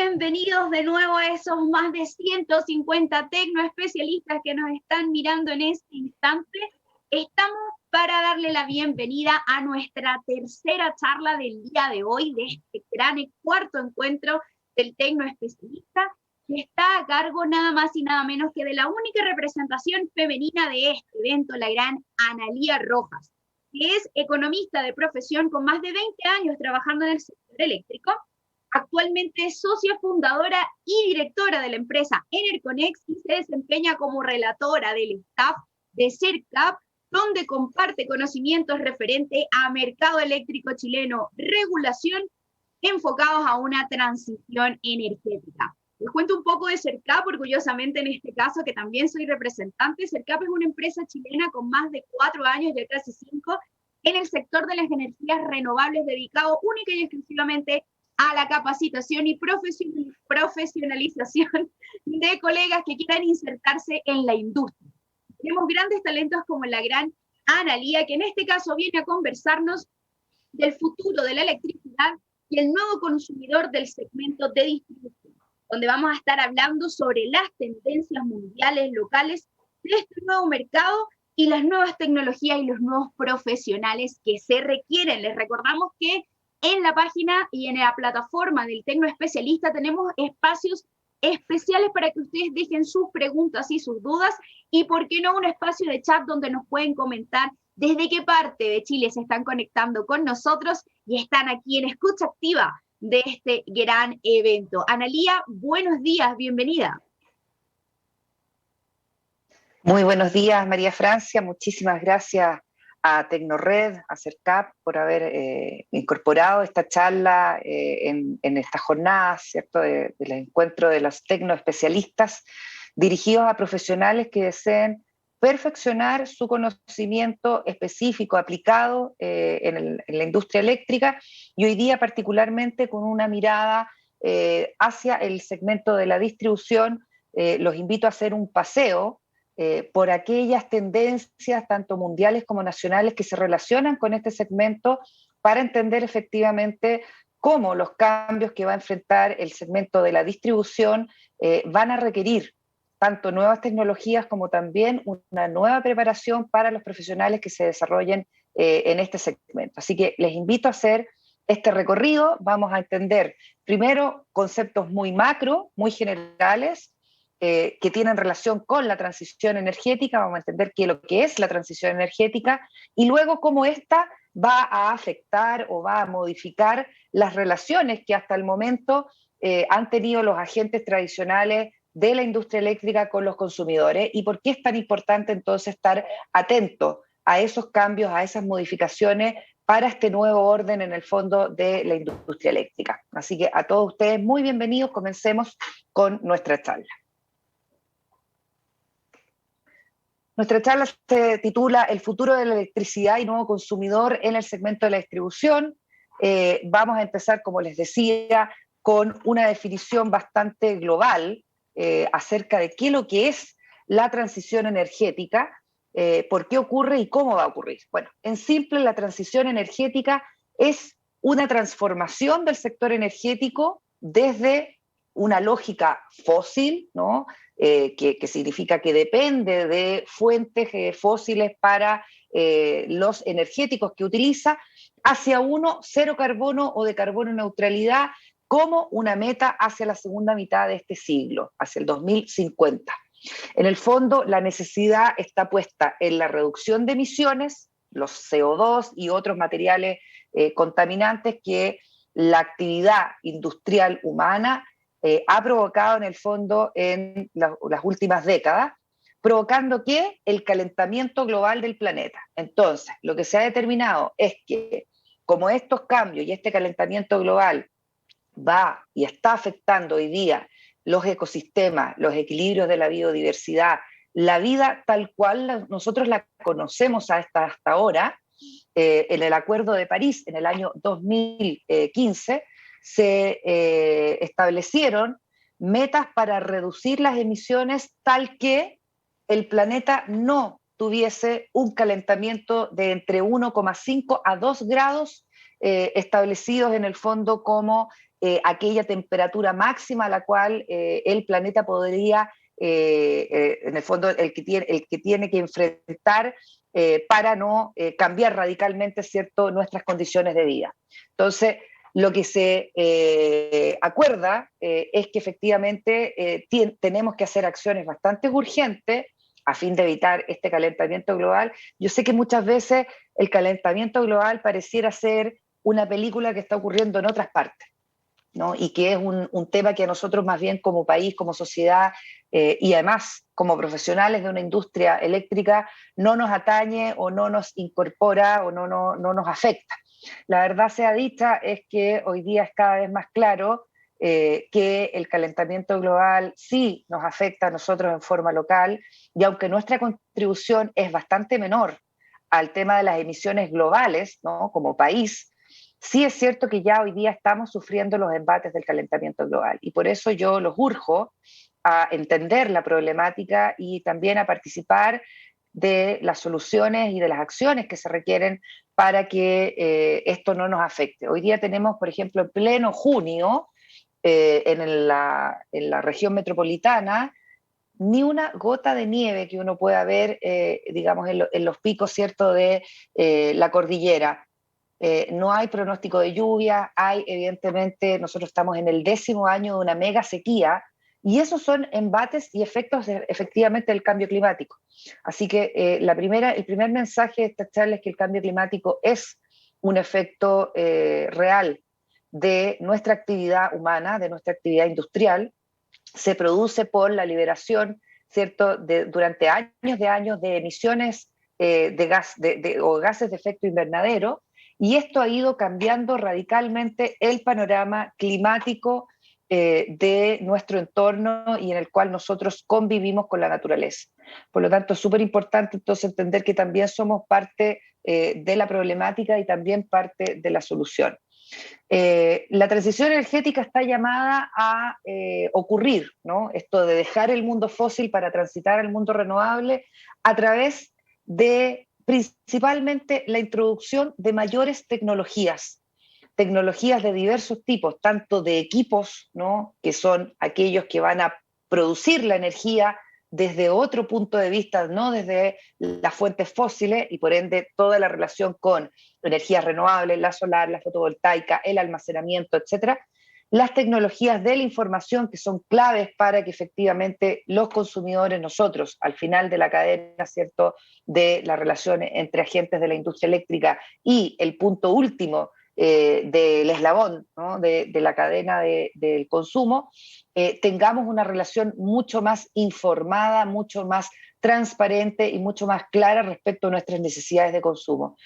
Bienvenidos de nuevo a esos más de 150 tecnoespecialistas que nos están mirando en este instante. Estamos para darle la bienvenida a nuestra tercera charla del día de hoy, de este gran cuarto encuentro del tecnoespecialista, que está a cargo nada más y nada menos que de la única representación femenina de este evento, la gran Analía Rojas, que es economista de profesión con más de 20 años trabajando en el sector eléctrico. Actualmente es socia fundadora y directora de la empresa Enerconex y se desempeña como relatora del staff de CERCAP, donde comparte conocimientos referentes a mercado eléctrico chileno, regulación, enfocados a una transición energética. Les cuento un poco de CERCAP, orgullosamente en este caso, que también soy representante. CERCAP es una empresa chilena con más de 4 años, ya casi 5, en el sector de las energías renovables, dedicado única y exclusivamente a la capacitación y profesionalización de colegas que quieran insertarse en la industria. Tenemos grandes talentos como la gran Analía, que en este caso viene a conversarnos del futuro de la electricidad y el nuevo consumidor del segmento de distribución, donde vamos a estar hablando sobre las tendencias mundiales, locales de este nuevo mercado y las nuevas tecnologías y los nuevos profesionales que se requieren. Les recordamos que en la página y en la plataforma del Tecnoespecialista tenemos espacios especiales para que ustedes dejen sus preguntas y sus dudas, y por qué no un espacio de chat donde nos pueden comentar desde qué parte de Chile se están conectando con nosotros y están aquí en escucha activa de este gran evento. Analía, buenos días, bienvenida. Muy buenos días, María Francia. Muchísimas gracias a Tecnored, a CERCAP, por haber incorporado esta charla en esta jornada, ¿cierto?, del encuentro de los tecnoespecialistas dirigidos a profesionales que deseen perfeccionar su conocimiento específico aplicado en la industria eléctrica, y hoy día particularmente con una mirada hacia el segmento de la distribución. Los invito a hacer un paseo por aquellas tendencias tanto mundiales como nacionales que se relacionan con este segmento, para entender efectivamente cómo los cambios que va a enfrentar el segmento de la distribución van a requerir tanto nuevas tecnologías como también una nueva preparación para los profesionales que se desarrollen en este segmento. Así que les invito a hacer este recorrido. Vamos a entender primero conceptos muy macro, muy generales, que tienen relación con la transición energética. Vamos a entender lo que es la transición energética y luego cómo esta va a afectar o va a modificar las relaciones que hasta el momento han tenido los agentes tradicionales de la industria eléctrica con los consumidores, y por qué es tan importante entonces estar atento a esos cambios, a esas modificaciones para este nuevo orden en el fondo de la industria eléctrica. Así que a todos ustedes muy bienvenidos. Comencemos con nuestra charla. Nuestra charla se titula El futuro de la electricidad y nuevo consumidor en el segmento de la distribución. Vamos a empezar, como les decía, con una definición bastante global acerca de qué es lo que es la transición energética, por qué ocurre y cómo va a ocurrir. Bueno, en simple, la transición energética es una transformación del sector energético desde una lógica fósil, ¿no?, que significa que depende de fuentes fósiles para los energéticos que utiliza, hacia uno cero carbono o de carbono neutralidad como una meta hacia la segunda mitad de este siglo, hacia el 2050. En el fondo, la necesidad está puesta en la reducción de emisiones, los CO2 y otros materiales contaminantes que la actividad industrial humana ha provocado en el fondo en las últimas décadas, provocando que el calentamiento global del planeta. Entonces, lo que se ha determinado es que como estos cambios y este calentamiento global va y está afectando hoy día los ecosistemas, los equilibrios de la biodiversidad, la vida tal cual nosotros la conocemos hasta ahora, en el Acuerdo de París en el año 2015, se establecieron metas para reducir las emisiones tal que el planeta no tuviese un calentamiento de entre 1,5 a 2 grados establecidos en el fondo como aquella temperatura máxima a la cual el planeta podría, en el fondo, el que tiene que enfrentar para no cambiar radicalmente, ¿cierto?, nuestras condiciones de vida. Entonces, lo que se acuerda es que efectivamente tenemos que hacer acciones bastante urgentes a fin de evitar este calentamiento global. Yo sé que muchas veces el calentamiento global pareciera ser una película que está ocurriendo en otras partes, ¿no? Y que es un tema que a nosotros más bien como país, como sociedad y además como profesionales de una industria eléctrica no nos atañe o no nos incorpora o no nos afecta. La verdad sea dicha es que hoy día es cada vez más claro que el calentamiento global sí nos afecta a nosotros en forma local, y aunque nuestra contribución es bastante menor al tema de las emisiones globales, ¿no?, como país, sí es cierto que ya hoy día estamos sufriendo los embates del calentamiento global, y por eso yo los urjo a entender la problemática y también a participar de las soluciones y de las acciones que se requieren para que esto no nos afecte. Hoy día tenemos, por ejemplo, en pleno junio, en la región metropolitana, ni una gota de nieve que uno pueda ver, digamos, en los picos, ¿cierto?, de la cordillera. No hay pronóstico de lluvia, hay evidentemente, nosotros estamos en el 10º año de una mega sequía, y esos son embates y efectos efectivamente del cambio climático. Así que el primer mensaje de esta charla es que el cambio climático es un efecto real de nuestra actividad humana, de nuestra actividad industrial. Se produce por la liberación, ¿cierto?, durante años de emisiones o gases de efecto invernadero, y esto ha ido cambiando radicalmente el panorama climático de nuestro entorno y en el cual nosotros convivimos con la naturaleza. Por lo tanto, es súper importante entonces entender que también somos parte de la problemática y también parte de la solución. La transición energética está llamada a ocurrir, ¿no? Esto de dejar el mundo fósil para transitar al mundo renovable a través de principalmente la introducción de mayores tecnologías de diversos tipos, tanto de equipos, ¿no?, que son aquellos que van a producir la energía desde otro punto de vista, no desde las fuentes fósiles, y por ende toda la relación con energías renovables, la solar, la fotovoltaica, el almacenamiento, etcétera. Las tecnologías de la información, que son claves para que efectivamente los consumidores, nosotros, al final de la cadena, ¿cierto?, de las relaciones entre agentes de la industria eléctrica y el punto último del eslabón, ¿no?, de la cadena del consumo, tengamos una relación mucho más informada, mucho más transparente y mucho más clara respecto a nuestras necesidades de consumo.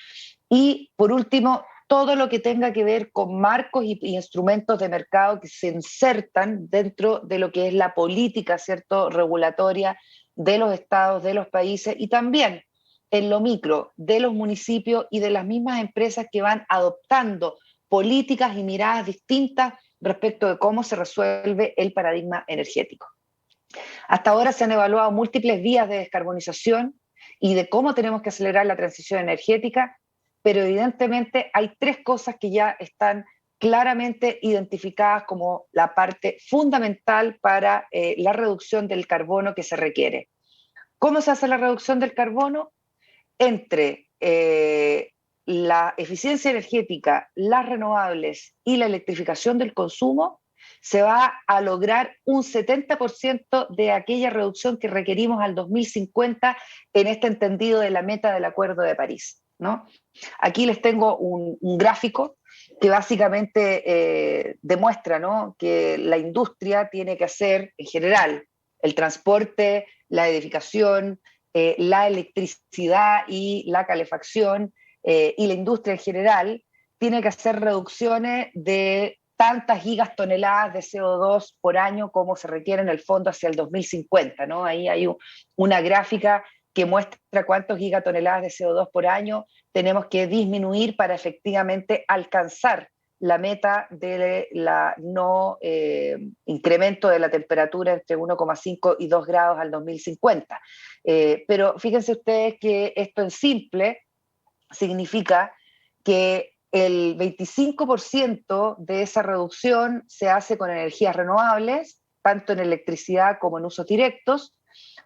Y por último, todo lo que tenga que ver con marcos y instrumentos de mercado que se insertan dentro de lo que es la política, ¿cierto?, regulatoria de los estados, de los países, y también en lo micro de los municipios y de las mismas empresas que van adoptando políticas y miradas distintas respecto de cómo se resuelve el paradigma energético. Hasta ahora se han evaluado múltiples vías de descarbonización y de cómo tenemos que acelerar la transición energética, pero evidentemente hay 3 cosas que ya están claramente identificadas como la parte fundamental para la reducción del carbono que se requiere. ¿Cómo se hace la reducción del carbono? Entre la eficiencia energética, las renovables y la electrificación del consumo, se va a lograr un 70% de aquella reducción que requerimos al 2050 en este entendido de la meta del Acuerdo de París, ¿no? Aquí les tengo un gráfico que básicamente demuestra, ¿no?, que la industria tiene que hacer, en general, el transporte, la edificación, la electricidad y la calefacción y la industria en general, tiene que hacer reducciones de tantas gigatoneladas de CO2 por año como se requiere en el fondo hacia el 2050, ¿no? Ahí hay una gráfica que muestra cuántos gigatoneladas de CO2 por año tenemos que disminuir para efectivamente alcanzar la meta de la no incremento de la temperatura entre 1,5 y 2 grados al 2050. Pero fíjense ustedes que esto en simple significa que el 25% de esa reducción se hace con energías renovables, tanto en electricidad como en usos directos.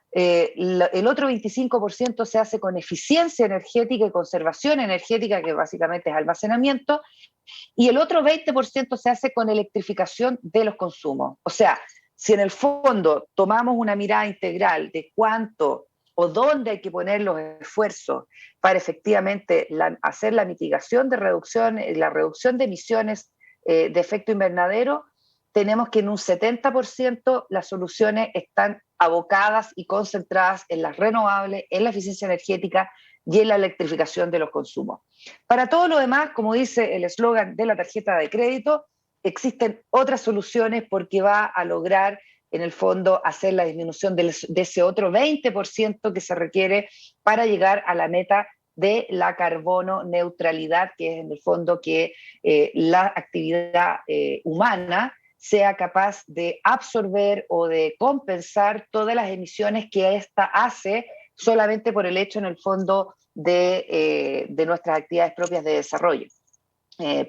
El otro 25% se hace con eficiencia energética y conservación energética, que básicamente es almacenamiento, y el otro 20% se hace con electrificación de los consumos. O sea, si en el fondo tomamos una mirada integral de cuánto o dónde hay que poner los esfuerzos para efectivamente hacer la mitigación de reducción, la reducción de emisiones de efecto invernadero, tenemos que en un 70% las soluciones están abocadas y concentradas en las renovables, en la eficiencia energética y en la electrificación de los consumos. Para todo lo demás, como dice el eslogan de la tarjeta de crédito, existen otras soluciones porque va a lograr en el fondo hacer la disminución de ese otro 20% que se requiere para llegar a la meta de la carbono neutralidad, que es en el fondo que la actividad humana sea capaz de absorber o de compensar todas las emisiones que ésta hace solamente por el hecho en el fondo de nuestras actividades propias de desarrollo.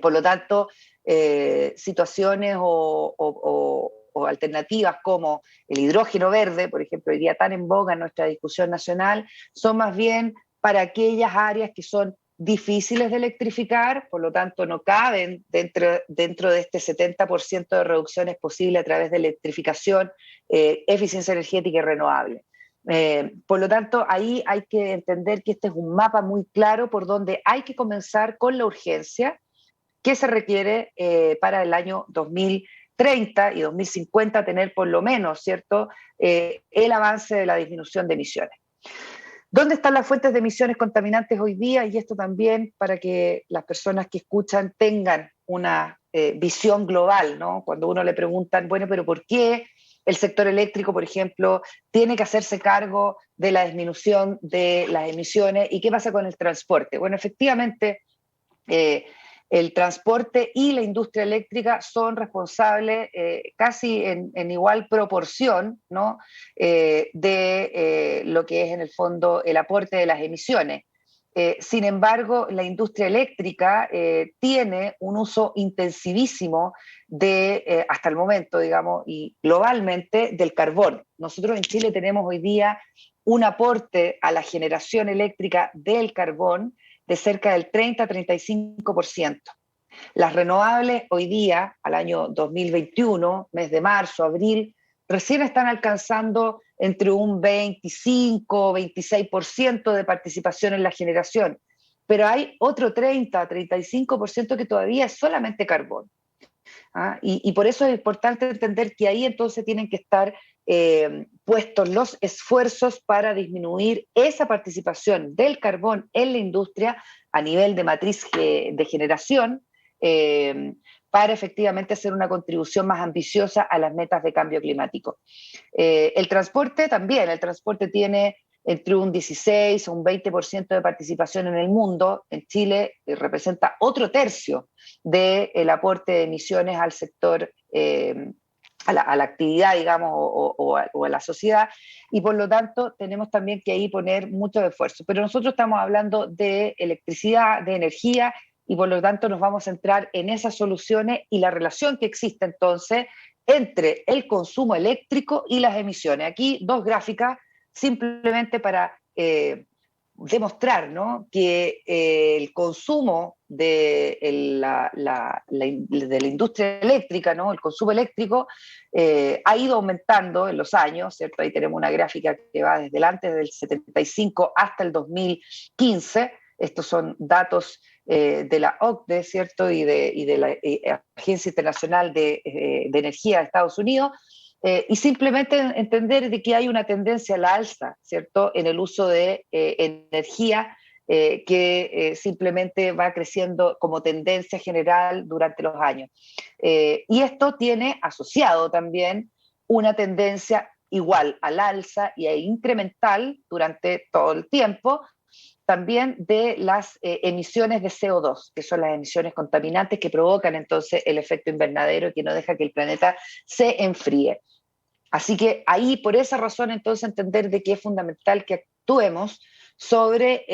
Por lo tanto, situaciones o alternativas como el hidrógeno verde, por ejemplo, hoy día tan en boga en nuestra discusión nacional, son más bien para aquellas áreas que son difíciles de electrificar, por lo tanto no caben dentro de este 70% de reducciones posible a través de electrificación, eficiencia energética y renovable. Por lo tanto, ahí hay que entender que este es un mapa muy claro por donde hay que comenzar con la urgencia que se requiere para el año 2030 y 2050 tener por lo menos, ¿cierto?, el avance de la disminución de emisiones. ¿Dónde están las fuentes de emisiones contaminantes hoy día? Y esto también para que las personas que escuchan tengan una visión global, ¿no? Cuando uno le preguntan, bueno, pero ¿por qué el sector eléctrico, por ejemplo, tiene que hacerse cargo de la disminución de las emisiones? ¿Y qué pasa con el transporte? Bueno, efectivamente, el transporte y la industria eléctrica son responsables casi en igual proporción, ¿no?, de lo que es en el fondo el aporte de las emisiones. Sin embargo, la industria eléctrica tiene un uso intensivísimo hasta el momento, digamos, y globalmente, del carbón. Nosotros en Chile tenemos hoy día un aporte a la generación eléctrica del carbón de cerca del 30-35%. Las renovables hoy día, al año 2021, mes de marzo, abril, recién están alcanzando entre un 25-26% de participación en la generación, pero hay otro 30-35% que todavía es solamente carbón. Y por eso es importante entender que ahí entonces tienen que estar puestos los esfuerzos para disminuir esa participación del carbón en la industria a nivel de matriz de generación, para efectivamente hacer una contribución más ambiciosa a las metas de cambio climático. El transporte también, el transporte tiene entre un 16 o un 20% de participación en el mundo. En Chile representa otro tercio del aporte de emisiones al sector, a la actividad, digamos, o a la sociedad, y por lo tanto tenemos también que ahí poner mucho esfuerzo. Pero nosotros estamos hablando de electricidad, de energía, y por lo tanto nos vamos a centrar en esas soluciones y la relación que existe entonces entre el consumo eléctrico y las emisiones. Aquí dos gráficas simplemente para demostrar, ¿no?, que el consumo de la industria eléctrica, ¿no?, el consumo eléctrico ha ido aumentando en los años, ¿cierto? Ahí tenemos una gráfica que va desde antes del 75 hasta el 2015. Estos son datos de la OCDE, ¿cierto?, y de la Agencia Internacional de Energía de Estados Unidos. Y simplemente entender de que hay una tendencia a la alza, ¿cierto?, en el uso de energía que simplemente va creciendo como tendencia general durante los años. Y esto tiene asociado también una tendencia igual al alza y a incremental durante todo el tiempo, también de las emisiones de CO2, que son las emisiones contaminantes que provocan entonces el efecto invernadero y que no deja que el planeta se enfríe. Así que ahí, por esa razón, entonces, entender de que es fundamental que actuemos sobre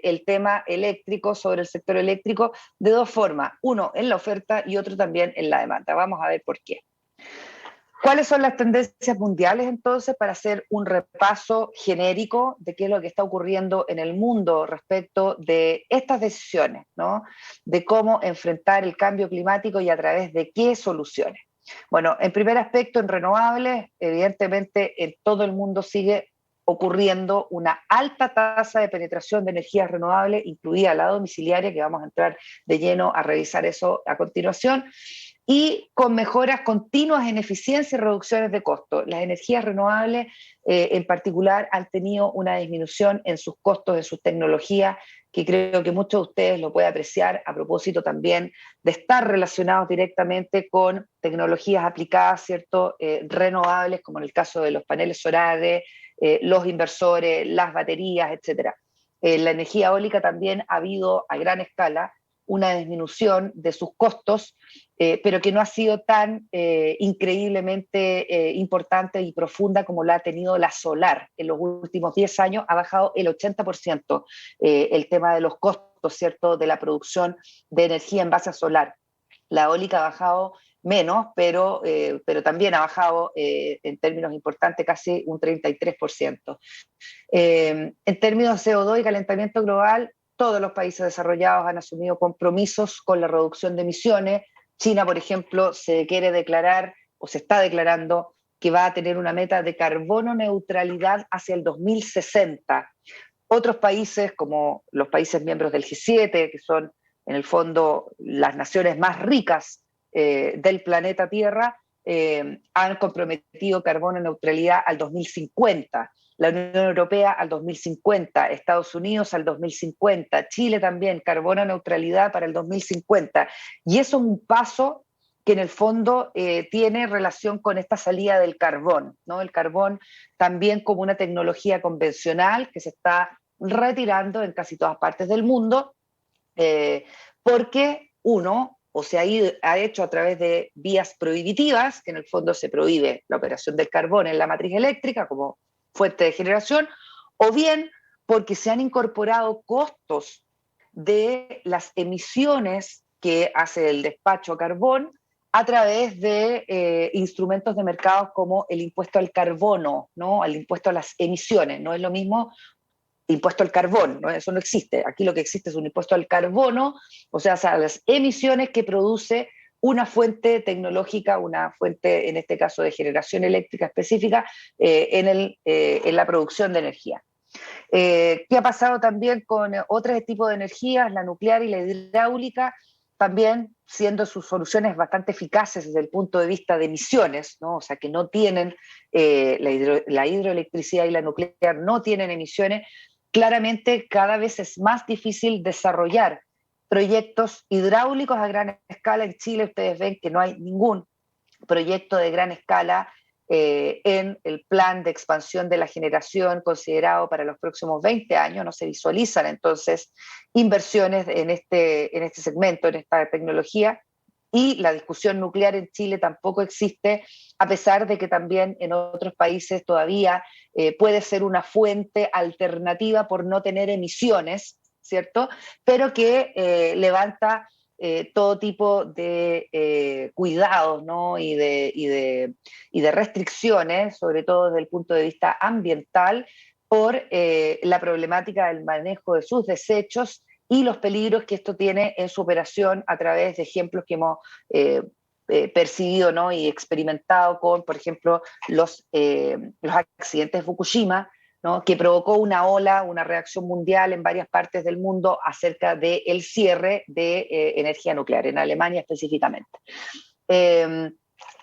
el tema eléctrico, sobre el sector eléctrico, de dos formas. Uno en la oferta y otro también en la demanda. Vamos a ver por qué. ¿Cuáles son las tendencias mundiales entonces para hacer un repaso genérico de qué es lo que está ocurriendo en el mundo respecto de estas decisiones, ¿no? De cómo enfrentar el cambio climático y a través de qué soluciones? Bueno, en primer aspecto, en renovables, evidentemente en todo el mundo sigue ocurriendo una alta tasa de penetración de energías renovables, incluida la domiciliaria, que vamos a entrar de lleno a revisar eso a continuación, y con mejoras continuas en eficiencia y reducciones de costos. Las energías renovables en particular han tenido una disminución en sus costos, en sus tecnologías, que creo que muchos de ustedes lo pueden apreciar a propósito también de estar relacionados directamente con tecnologías aplicadas, ¿cierto? Renovables, como en el caso de los paneles solares, los inversores, las baterías, etc. La energía eólica también ha habido a gran escala una disminución de sus costos, pero que no ha sido tan increíblemente importante y profunda como la ha tenido la solar. En los últimos 10 años ha bajado el 80% el tema de los costos, ¿cierto?, de la producción de energía en base a solar. La eólica ha bajado menos, pero también ha bajado en términos importantes casi un 33%. En términos de CO2 y calentamiento global, todos los países desarrollados han asumido compromisos con la reducción de emisiones. China, por ejemplo, se quiere declarar o se está declarando que va a tener una meta de carbono neutralidad hacia el 2060. Otros países, como los países miembros del G7, que son en el fondo las naciones más ricas del planeta Tierra, han comprometido carbono neutralidad al 2050. La Unión Europea al 2050, Estados Unidos al 2050, Chile también, carbono neutralidad para el 2050. Y eso es un paso que en el fondo tiene relación con esta salida del carbón, ¿no? El carbón también como una tecnología convencional que se está retirando en casi todas partes del mundo, porque uno, o se ha hecho a través de vías prohibitivas, que en el fondo se prohíbe la operación del carbón en la matriz eléctrica como fuente de generación, o bien porque se han incorporado costos de las emisiones que hace el despacho a carbón a través de instrumentos de mercado como el impuesto al carbono, ¿no? El impuesto a las emisiones. No es lo mismo impuesto al carbón, ¿no? Eso no existe. Aquí lo que existe es un impuesto al carbono, o sea, a las emisiones que produce una fuente tecnológica, una fuente, en este caso, de generación eléctrica específica en la producción de energía. ¿Qué ha pasado también con otros tipos de energías, la nuclear y la hidráulica, también siendo sus soluciones bastante eficaces desde el punto de vista de emisiones, ¿no? O sea, que no tienen, la hidroelectricidad y la nuclear no tienen emisiones? Claramente cada vez es más difícil desarrollar proyectos hidráulicos a gran escala. En Chile ustedes ven que no hay ningún proyecto de gran escala en el plan de expansión de la generación considerado para los próximos 20 años. No se visualizan entonces inversiones en este segmento, en esta tecnología, y la discusión nuclear en Chile tampoco existe, a pesar de que también en otros países todavía puede ser una fuente alternativa por no tener emisiones, ¿cierto? Pero que levanta todo tipo de cuidados, ¿no? y de restricciones, sobre todo desde el punto de vista ambiental, por la problemática del manejo de sus desechos y los peligros que esto tiene en su operación a través de ejemplos que hemos percibido, ¿no? Y experimentado con, por ejemplo, los accidentes de Fukushima, ¿no? Que provocó una ola, una reacción mundial en varias partes del mundo acerca del cierre de energía nuclear, en Alemania específicamente.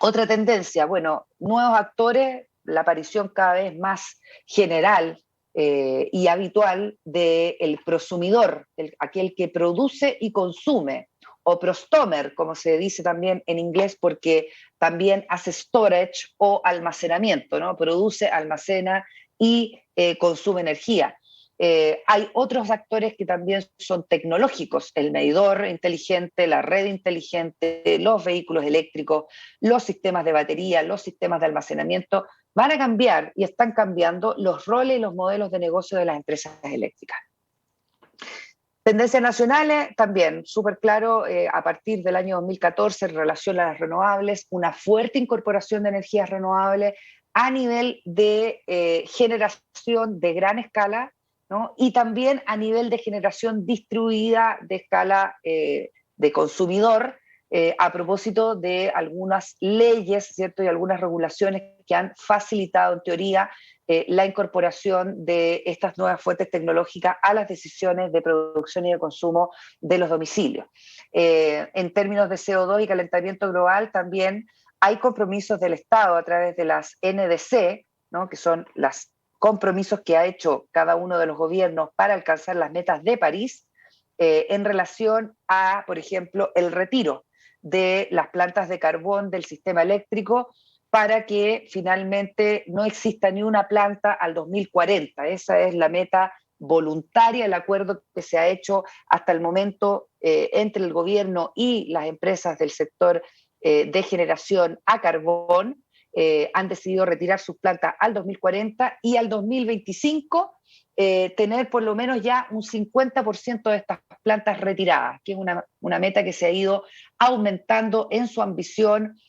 Otra tendencia, bueno, nuevos actores, la aparición cada vez más general y habitual del prosumidor, aquel que produce y consume, o prostomer, como se dice también en inglés, porque también hace storage o almacenamiento, ¿no? Produce, almacena y consume energía. Hay otros actores que también son tecnológicos, el medidor inteligente, la red inteligente, los vehículos eléctricos, los sistemas de batería, los sistemas de almacenamiento, van a cambiar y están cambiando los roles y los modelos de negocio de las empresas eléctricas. Tendencias nacionales también, súper claro, a partir del año 2014 en relación a las renovables, una fuerte incorporación de energías renovables a nivel de generación de gran escala, ¿no? Y también a nivel de generación distribuida de escala de consumidor, a propósito de algunas leyes, ¿cierto? Y algunas regulaciones que han facilitado en teoría la incorporación de estas nuevas fuentes tecnológicas a las decisiones de producción y de consumo de los domicilios. En términos de CO2 y calentamiento global también hay compromisos del Estado a través de las NDC, ¿no? Que son los compromisos que ha hecho cada uno de los gobiernos para alcanzar las metas de París en relación a, por ejemplo, el retiro de las plantas de carbón del sistema eléctrico para que finalmente no exista ni una planta al 2040. Esa es la meta voluntaria, el acuerdo que se ha hecho hasta el momento entre el gobierno y las empresas del sector de generación a carbón. Han decidido retirar sus plantas al 2040 y al 2025 tener por lo menos ya un 50% de estas plantas retiradas, que es una meta que se ha ido aumentando en su ambición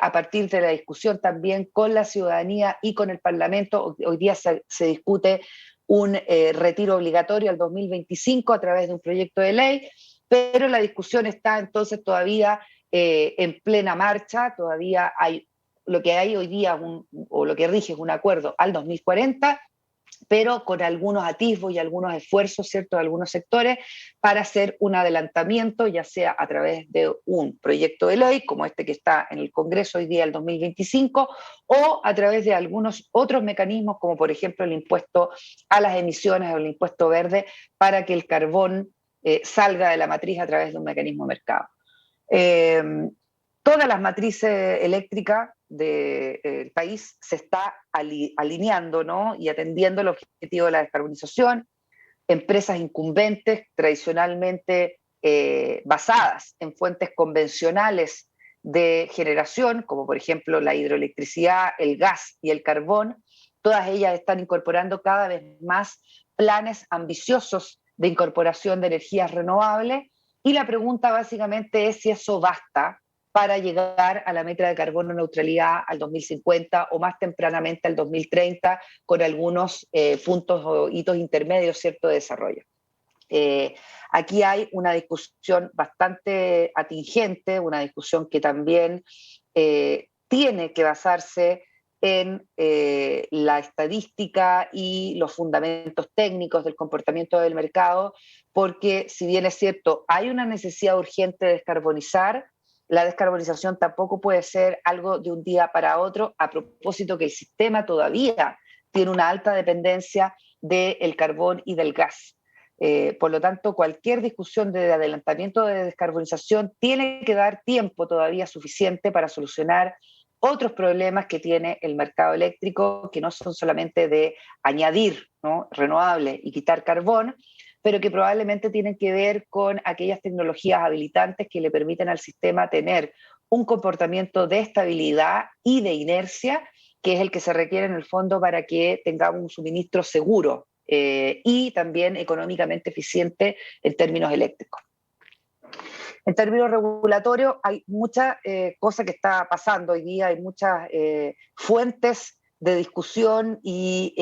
a partir de la discusión también con la ciudadanía y con el Parlamento. Hoy día se discute un retiro obligatorio al 2025 a través de un proyecto de ley, pero la discusión está entonces todavía en plena marcha, todavía hay lo que hay hoy día, o lo que rige es un acuerdo al 2040, pero con algunos atisbos y algunos esfuerzos, ¿cierto?, de algunos sectores para hacer un adelantamiento, ya sea a través de un proyecto de ley, como este que está en el Congreso hoy día, el 2025, o a través de algunos otros mecanismos, como por ejemplo el impuesto a las emisiones o el impuesto verde, para que el carbón salga de la matriz a través de un mecanismo de mercado. Todas las matrices eléctricas del país se está alineando, ¿no?, y atendiendo el objetivo de la descarbonización. Empresas incumbentes, tradicionalmente basadas en fuentes convencionales de generación, como por ejemplo la hidroelectricidad, el gas y el carbón, todas ellas están incorporando cada vez más planes ambiciosos de incorporación de energías renovables, y la pregunta básicamente es si eso basta para llegar a la meta de carbono neutralidad al 2050 o más tempranamente al 2030, con algunos puntos o hitos intermedios, ¿cierto?, de desarrollo. Aquí hay una discusión bastante atingente, una discusión que también tiene que basarse en la estadística y los fundamentos técnicos del comportamiento del mercado, porque si bien es cierto, hay una necesidad urgente de descarbonizar, la descarbonización tampoco puede ser algo de un día para otro, a propósito que el sistema todavía tiene una alta dependencia del carbón y del gas. Por lo tanto, cualquier discusión de adelantamiento de descarbonización tiene que dar tiempo todavía suficiente para solucionar otros problemas que tiene el mercado eléctrico, que no son solamente de añadir, ¿no?, renovables y quitar carbón, pero que probablemente tienen que ver con aquellas tecnologías habilitantes que le permiten al sistema tener un comportamiento de estabilidad y de inercia, que es el que se requiere en el fondo para que tengamos un suministro seguro y también económicamente eficiente en términos eléctricos. En términos regulatorios, hay muchas cosas que está pasando hoy día, hay muchas fuentes de discusión y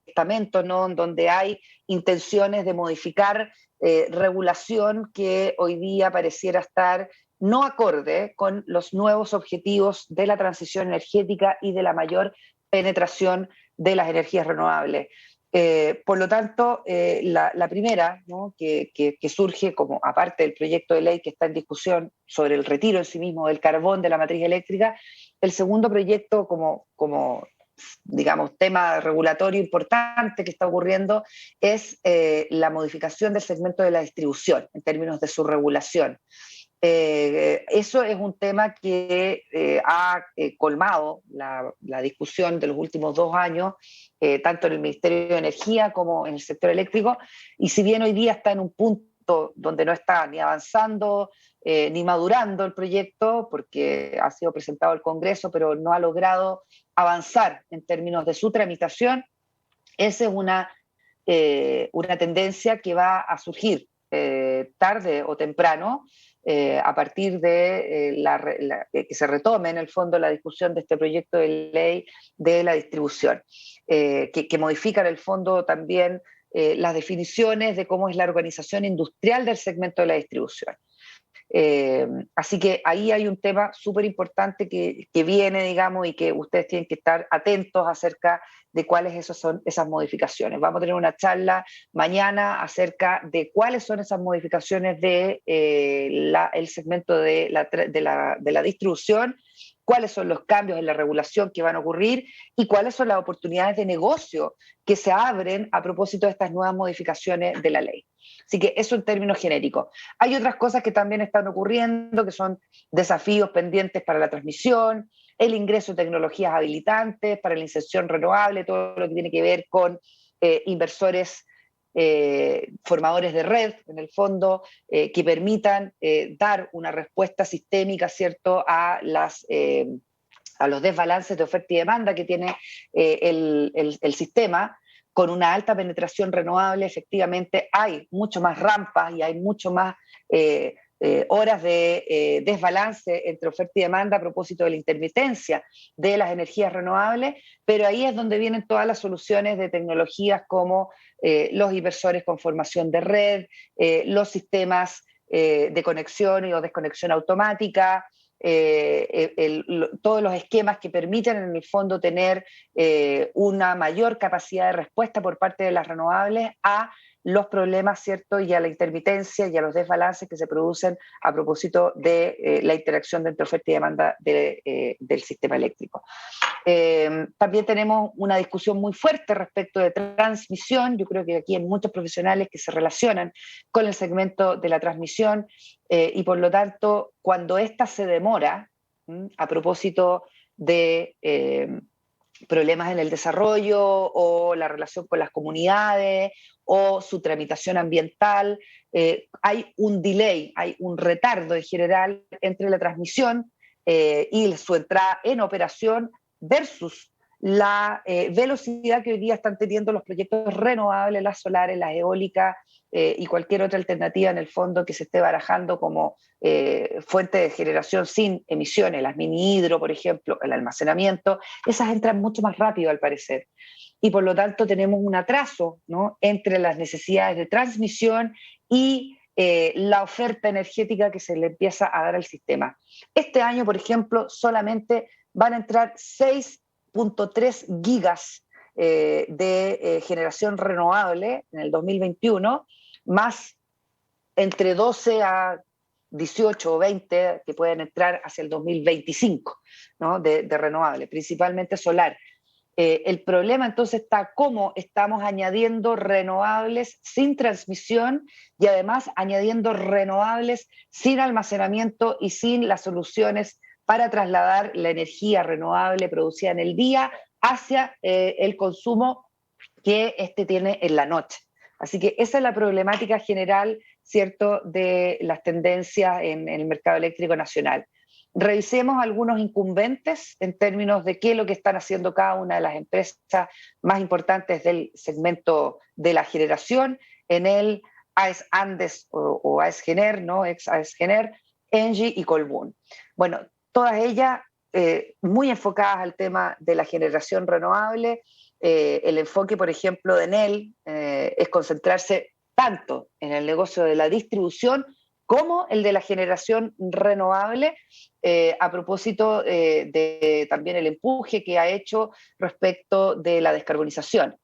estamentos, ¿no?, en donde hay intenciones de modificar regulación que hoy día pareciera estar no acorde con los nuevos objetivos de la transición energética y de la mayor penetración de las energías renovables. Por lo tanto, la primera, ¿no?, que surge como aparte del proyecto de ley que está en discusión sobre el retiro en sí mismo del carbón de la matriz eléctrica, el segundo proyecto como digamos, tema regulatorio importante que está ocurriendo es la modificación del segmento de la distribución en términos de su regulación. Eso es un tema que ha colmado la discusión de los últimos 2 años, tanto en el Ministerio de Energía como en el sector eléctrico, y si bien hoy día está en un punto punto donde no está ni avanzando ni madurando el proyecto, porque ha sido presentado al Congreso, pero no ha logrado avanzar en términos de su tramitación. Esa es una tendencia que va a surgir tarde o temprano, a partir de que se retome en el fondo la discusión de este proyecto de ley de la distribución, que modifica en el fondo también las definiciones de cómo es la organización industrial del segmento de la distribución. Así que ahí hay un tema súper importante que viene, digamos, y que ustedes tienen que estar atentos acerca de cuáles son esas modificaciones. Vamos a tener una charla mañana acerca de cuáles son esas modificaciones de el segmento de la distribución, cuáles son los cambios en la regulación que van a ocurrir y cuáles son las oportunidades de negocio que se abren a propósito de estas nuevas modificaciones de la ley. Así que eso en términos genéricos. Hay otras cosas que también están ocurriendo, que son desafíos pendientes para la transmisión, el ingreso de tecnologías habilitantes para la inserción renovable, todo lo que tiene que ver con inversores, formadores de red, en el fondo, que permitan dar una respuesta sistémica, ¿cierto?, a los desbalances de oferta y demanda que tiene el sistema. Con una alta penetración renovable, efectivamente hay mucho más rampas y hay mucho más horas de desbalance entre oferta y demanda a propósito de la intermitencia de las energías renovables, pero ahí es donde vienen todas las soluciones de tecnologías como los inversores con formación de red, los sistemas de conexión o desconexión automática, todos los esquemas que permiten en el fondo tener una mayor capacidad de respuesta por parte de las renovables a los problemas, ¿cierto?, y a la intermitencia y a los desbalances que se producen a propósito de la interacción entre oferta y demanda del sistema eléctrico. También tenemos una discusión muy fuerte respecto de transmisión. Yo creo que aquí hay muchos profesionales que se relacionan con el segmento de la transmisión y por lo tanto, cuando ésta se demora, a propósito de problemas en el desarrollo o la relación con las comunidades o su tramitación ambiental, hay un delay, hay un retardo en general entre la transmisión y su entrada en operación versus la velocidad que hoy día están teniendo los proyectos renovables, las solares, las eólicas y cualquier otra alternativa en el fondo que se esté barajando como fuente de generación sin emisiones, las mini hidro, por ejemplo, el almacenamiento, esas entran mucho más rápido al parecer. Y por lo tanto tenemos un atraso, ¿no?, entre las necesidades de transmisión y la oferta energética que se le empieza a dar al sistema. Este año, por ejemplo, solamente van a entrar 6.3 gigas de generación renovable en el 2021, más entre 12 a 18 o 20 que pueden entrar hacia el 2025, ¿no?, de renovable, principalmente solar. El problema entonces está cómo estamos añadiendo renovables sin transmisión y además añadiendo renovables sin almacenamiento y sin las soluciones para trasladar la energía renovable producida en el día hacia el consumo que éste tiene en la noche. Así que esa es la problemática general, ¿cierto?, de las tendencias en el mercado eléctrico nacional. Revisemos algunos incumbentes en términos de qué es lo que están haciendo cada una de las empresas más importantes del segmento de la generación en el AES Andes o AES Gener, ¿no?, ex AES Gener, Engie y Colbún. Bueno, todas ellas muy enfocadas al tema de la generación renovable. El enfoque, por ejemplo, de Enel es concentrarse tanto en el negocio de la distribución como el de la generación renovable, a propósito de también el empuje que ha hecho respecto de la descarbonización.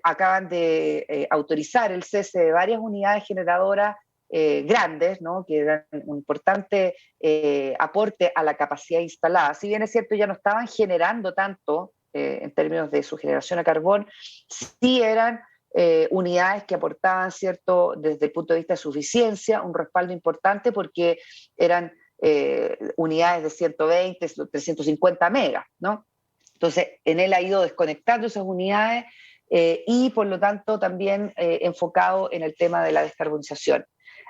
Acaban de autorizar el cese de varias unidades generadoras grandes, ¿no?, que dan un importante aporte a la capacidad instalada. Si bien es cierto, ya no estaban generando tanto en términos de su generación a carbón, sí eran unidades que aportaban, ¿cierto?, desde el punto de vista de su eficiencia, un respaldo importante porque eran unidades de 120, 350 megas, ¿no? Entonces, Enel ha ido desconectando esas unidades y por lo tanto también enfocado en el tema de la descarbonización.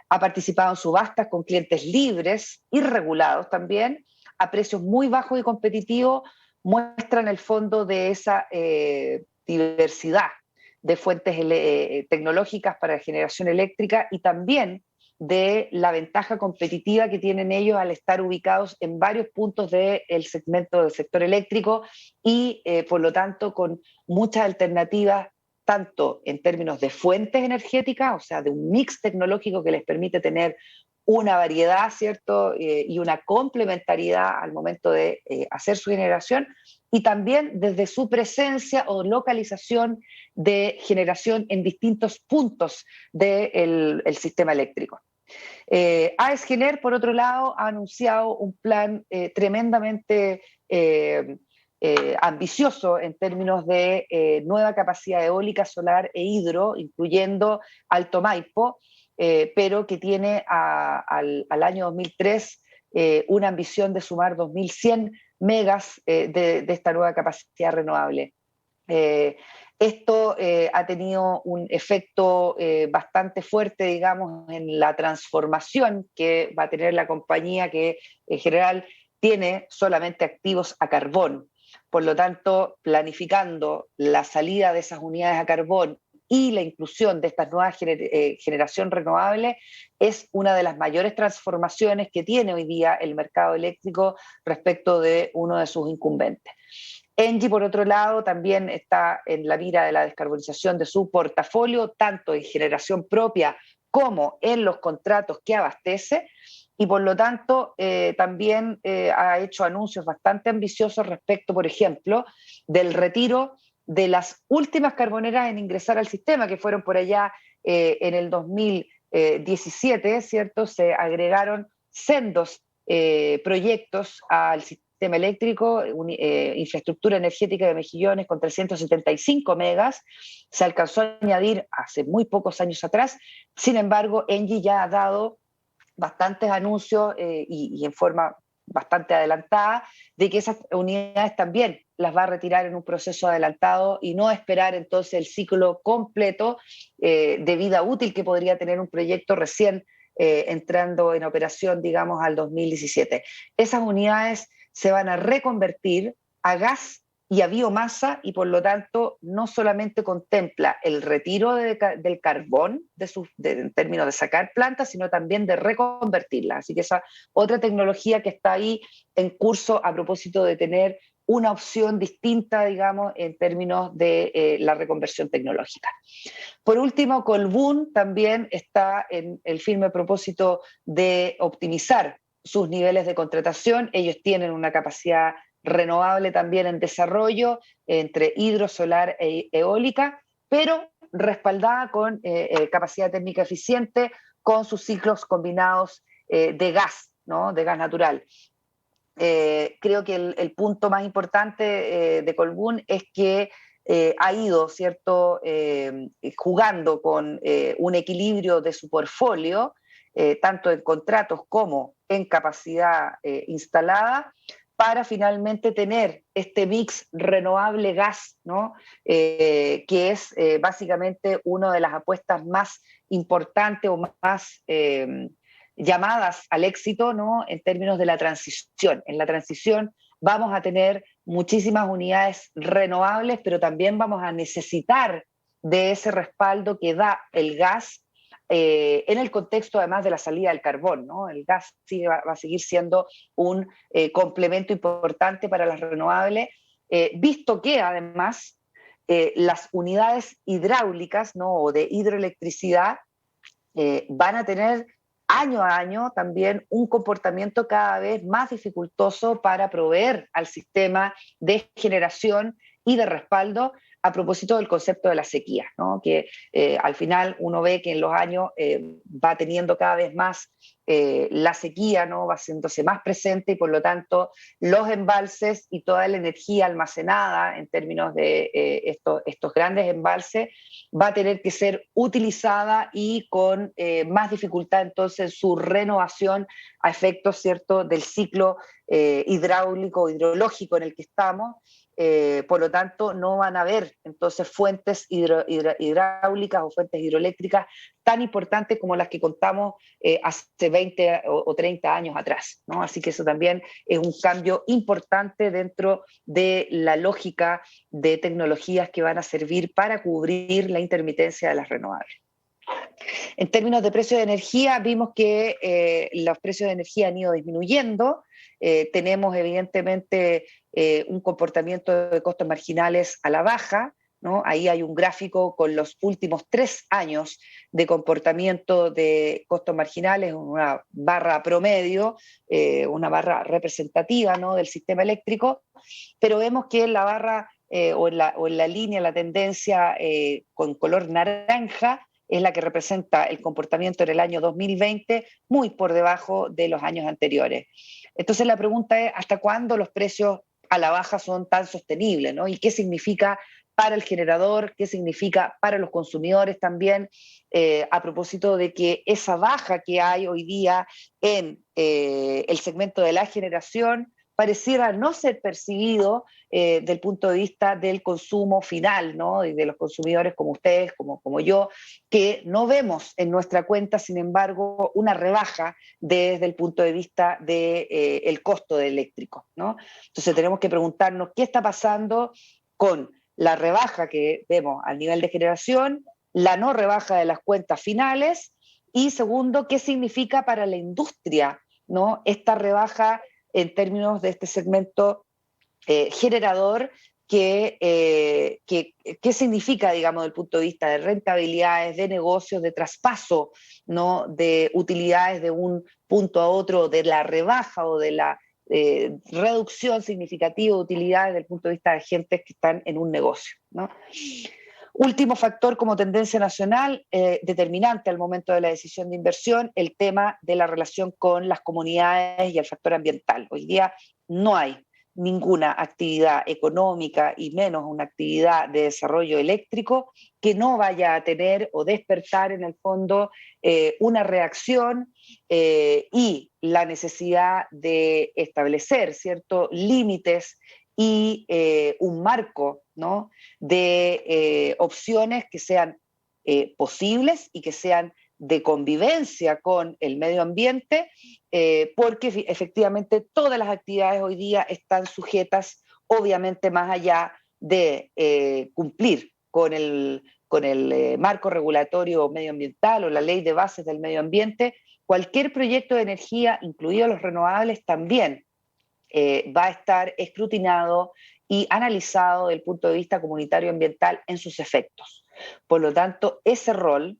Ha participado en subastas con clientes libres y regulados también, a precios muy bajos y competitivos, muestran el fondo de esa diversidad de fuentes tecnológicas para generación eléctrica y también de la ventaja competitiva que tienen ellos al estar ubicados en varios puntos del segmento del sector eléctrico y por lo tanto con muchas alternativas tanto en términos de fuentes energéticas, o sea, de un mix tecnológico que les permite tener una variedad, ¿cierto? Y una complementariedad al momento de hacer su generación, y también desde su presencia o localización de generación en distintos puntos del sistema eléctrico. AES Gener, por otro lado, ha anunciado un plan tremendamente ambicioso en términos de nueva capacidad eólica, solar e hidro, incluyendo Alto Maipo, pero que tiene al año 2003 una ambición de sumar 2.100 megas de esta nueva capacidad renovable. Esto ha tenido un efecto bastante fuerte, digamos, en la transformación que va a tener la compañía, que en general tiene solamente activos a carbón. Por lo tanto, planificando la salida de esas unidades a carbón y la inclusión de estas nuevas generación renovable es una de las mayores transformaciones que tiene hoy día el mercado eléctrico respecto de uno de sus incumbentes. Engie, por otro lado, también está en la mira de la descarbonización de su portafolio, tanto en generación propia como en los contratos que abastece, y por lo tanto también ha hecho anuncios bastante ambiciosos respecto, por ejemplo, del retiro de las últimas carboneras en ingresar al sistema, que fueron por allá en el 2017, ¿cierto? Se agregaron sendos proyectos al sistema eléctrico, infraestructura energética de Mejillones con 375 megas, se alcanzó a añadir hace muy pocos años atrás. Sin embargo, Engie ya ha dado bastantes anuncios y en forma bastante adelantada de que esas unidades también las va a retirar en un proceso adelantado y no esperar entonces el ciclo completo de vida útil que podría tener un proyecto recién entrando en operación, digamos, al 2017. Esas unidades se van a reconvertir a gas y a biomasa y por lo tanto no solamente contempla el retiro del carbón en términos de sacar plantas, sino también de reconvertirla. Así que esa otra tecnología que está ahí en curso a propósito de tener una opción distinta, digamos, en términos de la reconversión tecnológica. Por último, Colbún también está en el firme propósito de optimizar sus niveles de contratación. Ellos tienen una capacidad renovable también en desarrollo entre hidro, solar e eólica, pero respaldada con capacidad térmica eficiente, con sus ciclos combinados de gas, ¿no? De gas natural. Creo que el punto más importante de Colbún es que ha ido, ¿cierto?, jugando con un equilibrio de su portfolio, tanto en contratos como en capacidad instalada, para finalmente tener este mix renovable gas, ¿no? Que es básicamente una de las apuestas más importantes o más llamadas al éxito, ¿no? En términos de la transición. En la transición vamos a tener muchísimas unidades renovables, pero también vamos a necesitar de ese respaldo que da el gas en el contexto además de la salida del carbón, ¿no? El gas va a seguir siendo un complemento importante para las renovables, visto que además las unidades hidráulicas, ¿no? O de hidroelectricidad van a tener año a año también un comportamiento cada vez más dificultoso para proveer al sistema de generación y de respaldo a propósito del concepto de la sequía, ¿no? Que al final uno ve que en los años va teniendo cada vez más la sequía, ¿no?, va haciéndose más presente y por lo tanto los embalses y toda la energía almacenada en términos de estos grandes embalses va a tener que ser utilizada y con más dificultad entonces su renovación a efectos, ¿cierto?, del ciclo hidráulico, hidrológico en el que estamos. Por lo tanto, no van a haber entonces fuentes hidráulicas o fuentes hidroeléctricas tan importantes como las que contamos hace 20 o 30 años atrás, ¿no? Así que eso también es un cambio importante dentro de la lógica de tecnologías que van a servir para cubrir la intermitencia de las renovables. En términos de precio de energía, vimos que los precios de energía han ido disminuyendo. Tenemos evidentemente un comportamiento de costos marginales a la baja, ¿no? Ahí hay un gráfico con los últimos 3 años de comportamiento de costos marginales, una barra promedio, una barra representativa, ¿no?, del sistema eléctrico, pero vemos que en la barra o en la línea, la tendencia con color naranja, es la que representa el comportamiento en el año 2020, muy por debajo de los años anteriores. Entonces la pregunta es, ¿hasta cuándo los precios a la baja son tan sostenibles, ¿no? ¿Y qué significa para el generador? ¿Qué significa para los consumidores también? A propósito de que esa baja que hay hoy día en el segmento de la generación pareciera no ser percibido del punto de vista del consumo final, ¿no?, y de los consumidores como ustedes, como yo, que no vemos en nuestra cuenta, sin embargo, una rebaja desde el punto de vista del costo del eléctrico, ¿no? Entonces tenemos que preguntarnos qué está pasando con la rebaja que vemos al nivel de generación, la no rebaja de las cuentas finales y segundo, qué significa para la industria, ¿no?, esta rebaja en términos de este segmento generador, ¿qué significa, digamos, desde el punto de vista de rentabilidades, de negocios, de traspaso, ¿no?, de utilidades de un punto a otro, de la rebaja o de la reducción significativa de utilidades desde el punto de vista de agentes que están en un negocio, ¿no? Último factor como tendencia nacional, determinante al momento de la decisión de inversión, el tema de la relación con las comunidades y el factor ambiental. Hoy día no hay ninguna actividad económica y menos una actividad de desarrollo eléctrico que no vaya a tener o despertar en el fondo una reacción y la necesidad de establecer ciertos límites y un marco, ¿no?, de opciones que sean posibles y que sean de convivencia con el medio ambiente, porque efectivamente todas las actividades hoy día están sujetas, obviamente más allá de cumplir con el marco regulatorio medioambiental o la ley de bases del medio ambiente, cualquier proyecto de energía, incluidos los renovables, también va a estar escrutinado y analizado desde el punto de vista comunitario ambiental en sus efectos. Por lo tanto, ese rol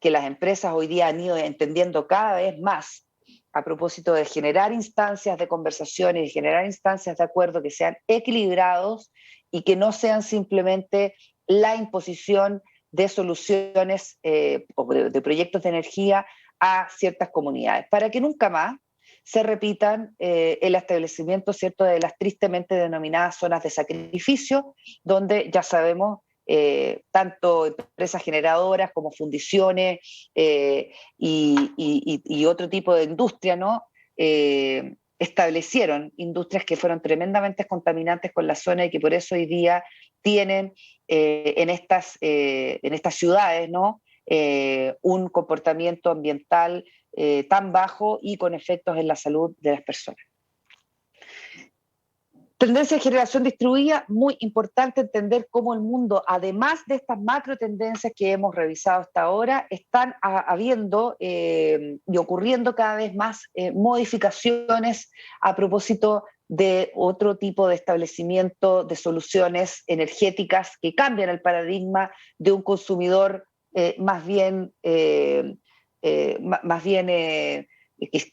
que las empresas hoy día han ido entendiendo cada vez más a propósito de generar instancias de conversación y de generar instancias de acuerdo que sean equilibrados y que no sean simplemente la imposición de soluciones o de proyectos de energía a ciertas comunidades, para que nunca más se repitan el establecimiento, ¿cierto?, de las tristemente denominadas zonas de sacrificio, donde ya sabemos tanto empresas generadoras como fundiciones y otro tipo de industria, ¿no? Establecieron industrias que fueron tremendamente contaminantes con la zona y que por eso hoy día tienen en estas ciudades, ¿no?, un comportamiento ambiental tan bajo y con efectos en la salud de las personas. Tendencia de generación distribuida, muy importante entender cómo el mundo, además de estas macro tendencias que hemos revisado hasta ahora, están habiendo y ocurriendo cada vez más modificaciones a propósito de otro tipo de establecimiento de soluciones energéticas que cambian el paradigma de un consumidor más bien que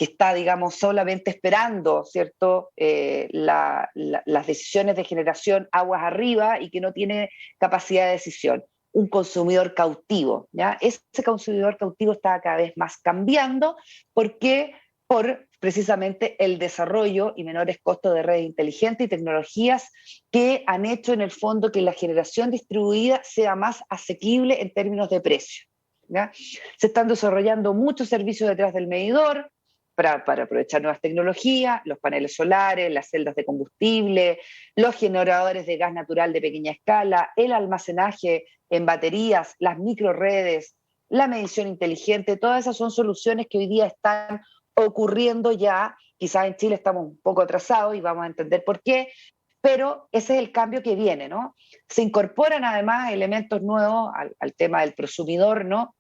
está, digamos, solamente esperando, ¿cierto?, las decisiones de generación aguas arriba y que no tiene capacidad de decisión. un consumidor cautivo, ¿ya? Ese consumidor cautivo está cada vez más cambiando porque por precisamente el desarrollo y menores costos de redes inteligentes y tecnologías que han hecho en el fondo que la generación distribuida sea más asequible en términos de precio, ¿ya? Se están desarrollando muchos servicios detrás del medidor para aprovechar nuevas tecnologías, los paneles solares, las celdas de combustible, los generadores de gas natural de pequeña escala, el almacenaje en baterías, las microredes, la medición inteligente. Todas esas son soluciones que hoy día están ocurriendo ya. Quizás en Chile estamos un poco atrasados y vamos a entender por qué, pero ese es el cambio que viene, ¿no? Se incorporan además elementos nuevos al tema del prosumidor, ¿no?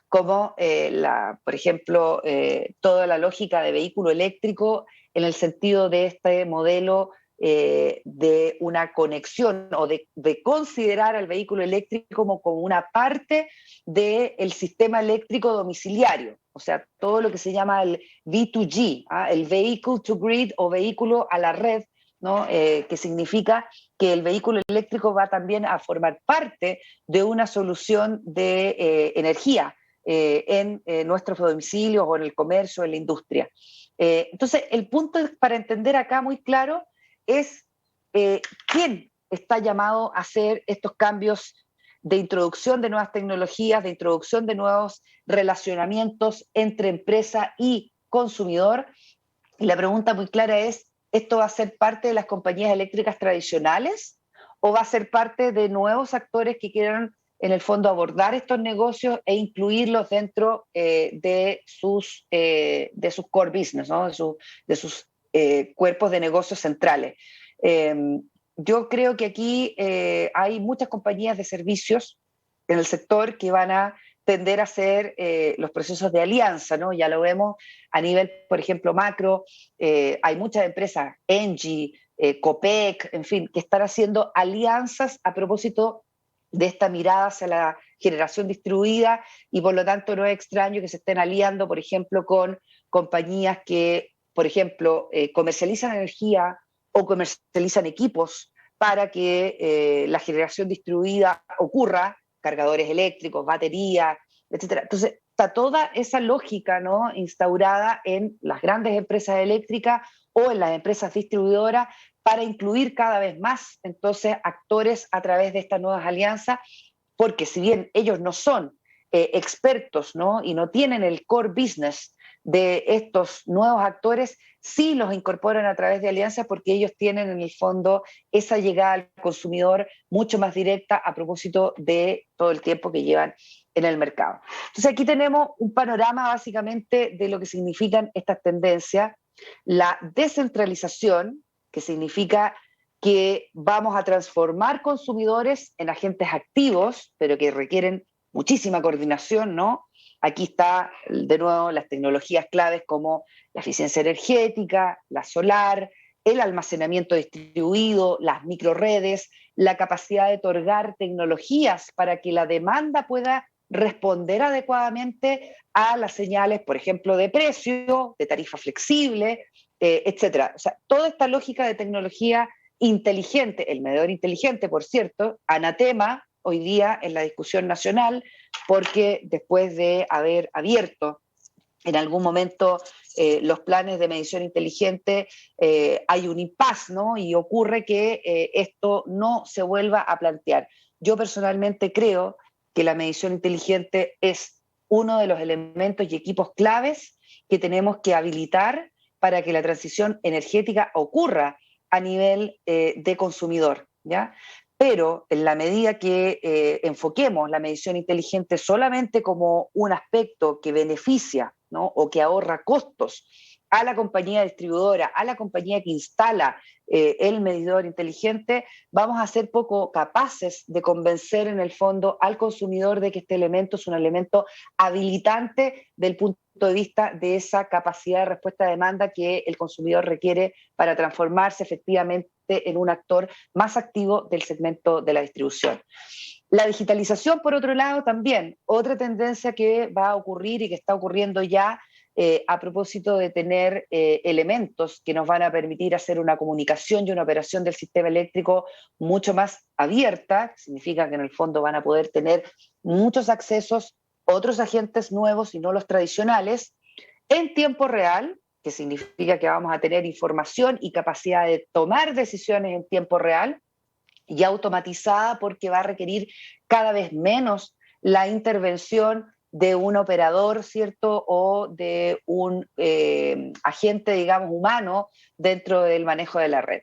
Como, por ejemplo, toda la lógica de vehículo eléctrico en el sentido de este modelo de una conexión o de considerar al vehículo eléctrico como una parte del sistema eléctrico domiciliario, o sea, todo lo que se llama el V2G, el Vehicle to Grid o vehículo a la red, ¿no? Que significa que el vehículo eléctrico va también a formar parte de una solución de energía en nuestros domicilios o en el comercio, en la industria. Entonces, el punto para entender acá muy claro es quién está llamado a hacer estos cambios de introducción de nuevas tecnologías, de introducción de nuevos relacionamientos entre empresa y consumidor. Y la pregunta muy clara es, ¿esto va a ser parte de las compañías eléctricas tradicionales o va a ser parte de nuevos actores que quieran en el fondo abordar estos negocios e incluirlos dentro de sus core business, ¿no? de sus cuerpos de negocios centrales? Yo creo que aquí hay muchas compañías de servicios en el sector que van a tender a hacer los procesos de alianza, ¿no? Ya lo vemos a nivel, por ejemplo, macro, hay muchas empresas, Engie, Copec, en fin, que están haciendo alianzas a propósito de esta mirada hacia la generación distribuida y por lo tanto no es extraño que se estén aliando, por ejemplo, con compañías que, por ejemplo, comercializan energía o comercializan equipos para que la generación distribuida ocurra, cargadores eléctricos, baterías, etcétera. Entonces, está toda esa lógica, ¿no?, instaurada en las grandes empresas eléctricas o en las empresas distribuidoras para incluir cada vez más, entonces, actores a través de estas nuevas alianzas, porque si bien ellos no son expertos, ¿no?, y no tienen el core business de estos nuevos actores, sí los incorporan a través de alianzas porque ellos tienen en el fondo esa llegada al consumidor mucho más directa a propósito de todo el tiempo que llevan en el mercado. Entonces aquí tenemos un panorama básicamente de lo que significan estas tendencias. La descentralización, que significa que vamos a transformar consumidores en agentes activos, pero que requieren muchísima coordinación, ¿no? Aquí está, de nuevo, las tecnologías claves como la eficiencia energética, la solar, el almacenamiento distribuido, las microredes, la capacidad de otorgar tecnologías para que la demanda pueda responder adecuadamente a las señales, por ejemplo, de precio, de tarifa flexible, etcétera. O sea, toda esta lógica de tecnología inteligente, el medidor inteligente, por cierto, anatema hoy día en la discusión nacional, porque después de haber abierto en algún momento los planes de medición inteligente, hay un impasse, ¿no? Y ocurre que esto no se vuelva a plantear. Yo personalmente creo que la medición inteligente es uno de los elementos y equipos claves que tenemos que habilitar para que la transición energética ocurra a nivel de consumidor, ¿ya? Pero en la medida que enfoquemos la medición inteligente solamente como un aspecto que beneficia, ¿no?, o que ahorra costos a la compañía distribuidora, a la compañía que instala el medidor inteligente, vamos a ser poco capaces de convencer en el fondo al consumidor de que este elemento es un elemento habilitante del punto de vista de esa capacidad de respuesta a demanda que el consumidor requiere para transformarse efectivamente en un actor más activo del segmento de la distribución. La digitalización, por otro lado, también, otra tendencia que va a ocurrir y que está ocurriendo ya a propósito de tener elementos que nos van a permitir hacer una comunicación y una operación del sistema eléctrico mucho más abierta, que significa que en el fondo van a poder tener muchos accesos, otros agentes nuevos y no los tradicionales, en tiempo real, que significa que vamos a tener información y capacidad de tomar decisiones en tiempo real, y automatizada porque va a requerir cada vez menos la intervención de un operador, ¿cierto? O de un agente, digamos, humano dentro del manejo de la red.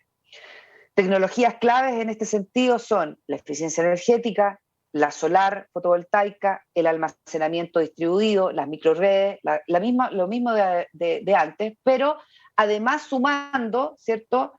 Tecnologías claves en este sentido son la eficiencia energética, la solar fotovoltaica, el almacenamiento distribuido, las microredes, lo mismo de antes, pero además sumando, ¿cierto?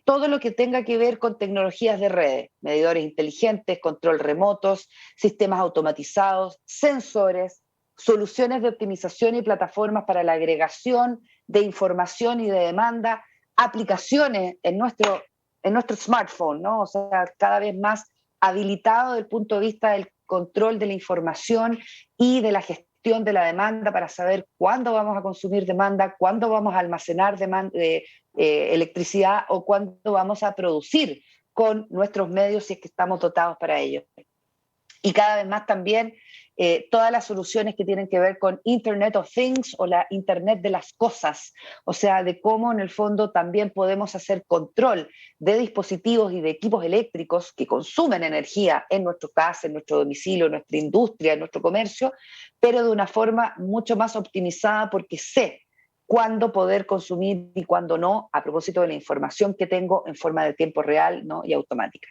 Todo lo que tenga que ver con tecnologías de redes, medidores inteligentes, control remotos, sistemas automatizados, sensores, soluciones de optimización y plataformas para la agregación de información y de demanda, aplicaciones en nuestro smartphone, ¿no? O sea, cada vez más habilitado desde el punto de vista del control de la información y de la gestión de la demanda para saber cuándo vamos a consumir demanda, cuándo vamos a almacenar electricidad o cuándo vamos a producir con nuestros medios si es que estamos dotados para ello. Y cada vez más también todas las soluciones que tienen que ver con Internet of Things o la Internet de las cosas, o sea, de cómo en el fondo también podemos hacer control de dispositivos y de equipos eléctricos que consumen energía en nuestro casa, en nuestro domicilio, en nuestra industria, en nuestro comercio, pero de una forma mucho más optimizada porque sé cuándo poder consumir y cuándo no, a propósito de la información que tengo en forma de tiempo real, ¿no? Y automática.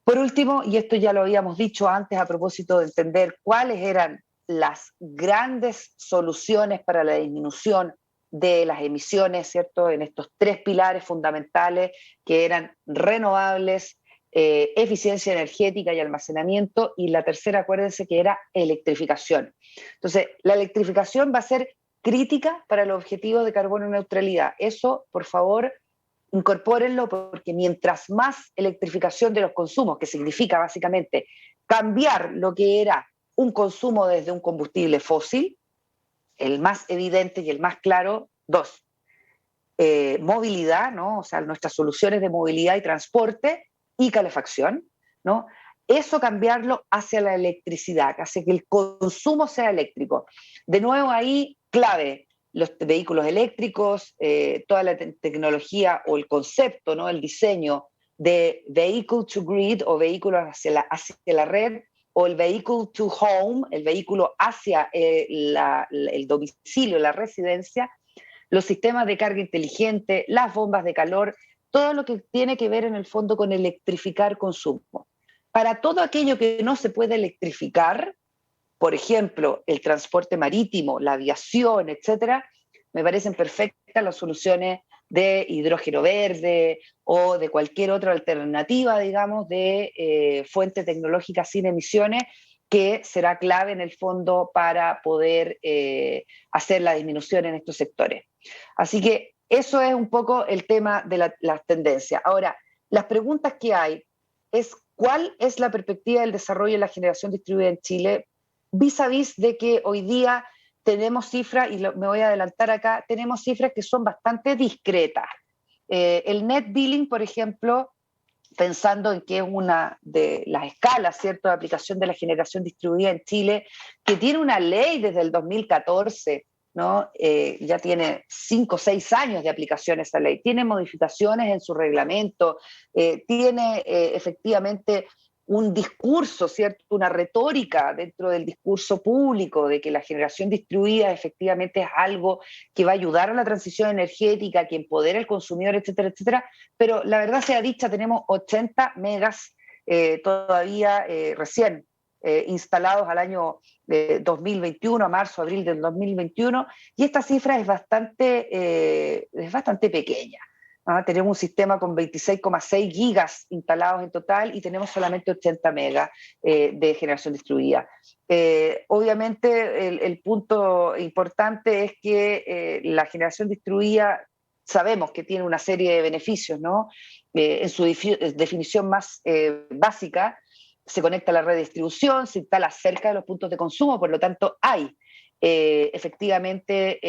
Por último, y esto ya lo habíamos dicho antes a propósito de entender cuáles eran las grandes soluciones para la disminución de las emisiones, ¿cierto? En estos tres pilares fundamentales que eran renovables, eficiencia energética y almacenamiento, y la tercera, acuérdense que era electrificación. Entonces, la electrificación va a ser crítica para los objetivos de carbono neutralidad. Eso, por favor, incorpórenlo porque mientras más electrificación de los consumos, que significa básicamente cambiar lo que era un consumo desde un combustible fósil, el más evidente y el más claro, dos, movilidad, ¿no? O sea, nuestras soluciones de movilidad y transporte y calefacción, ¿no? Eso cambiarlo hacia la electricidad, hacia que el consumo sea eléctrico. De nuevo ahí, clave, los vehículos eléctricos, toda la tecnología o el concepto, ¿no? El diseño de vehicle to grid o vehículos hacia la red, o el vehicle to home, el vehículo hacia el domicilio, la residencia, los sistemas de carga inteligente, las bombas de calor, todo lo que tiene que ver en el fondo con electrificar consumo. Para todo aquello que no se puede electrificar, por ejemplo, el transporte marítimo, la aviación, etcétera, me parecen perfectas las soluciones de hidrógeno verde o de cualquier otra alternativa, digamos, de fuente tecnológica sin emisiones, que será clave en el fondo para poder hacer la disminución en estos sectores. Así que eso es un poco el tema de las tendencias. Ahora, las preguntas que hay es cuál es la perspectiva del desarrollo de la generación distribuida en Chile vis a vis de que hoy día tenemos cifras, y me voy a adelantar acá, tenemos cifras que son bastante discretas. El net billing, por ejemplo, pensando en que es una de las escalas, ¿cierto?, de aplicación de la generación distribuida en Chile, que tiene una ley desde el 2014, ¿no? Ya tiene 5 o 6 años de aplicación esa ley, tiene modificaciones en su reglamento, tiene efectivamente un discurso, ¿cierto?, una retórica dentro del discurso público de que la generación distribuida efectivamente es algo que va a ayudar a la transición energética, que empodera al consumidor, etcétera, etcétera, pero la verdad sea dicha, tenemos 80 megas todavía recién instalados al año 2021, a marzo, abril del 2021, y esta cifra es bastante pequeña. Tenemos un sistema con 26,6 gigas instalados en total y tenemos solamente 80 megas de generación distribuida. Obviamente el punto importante es que la generación distribuida sabemos que tiene una serie de beneficios, ¿no? En su definición más básica, se conecta a la red de distribución, se instala cerca de los puntos de consumo, por lo tanto hay efectivamente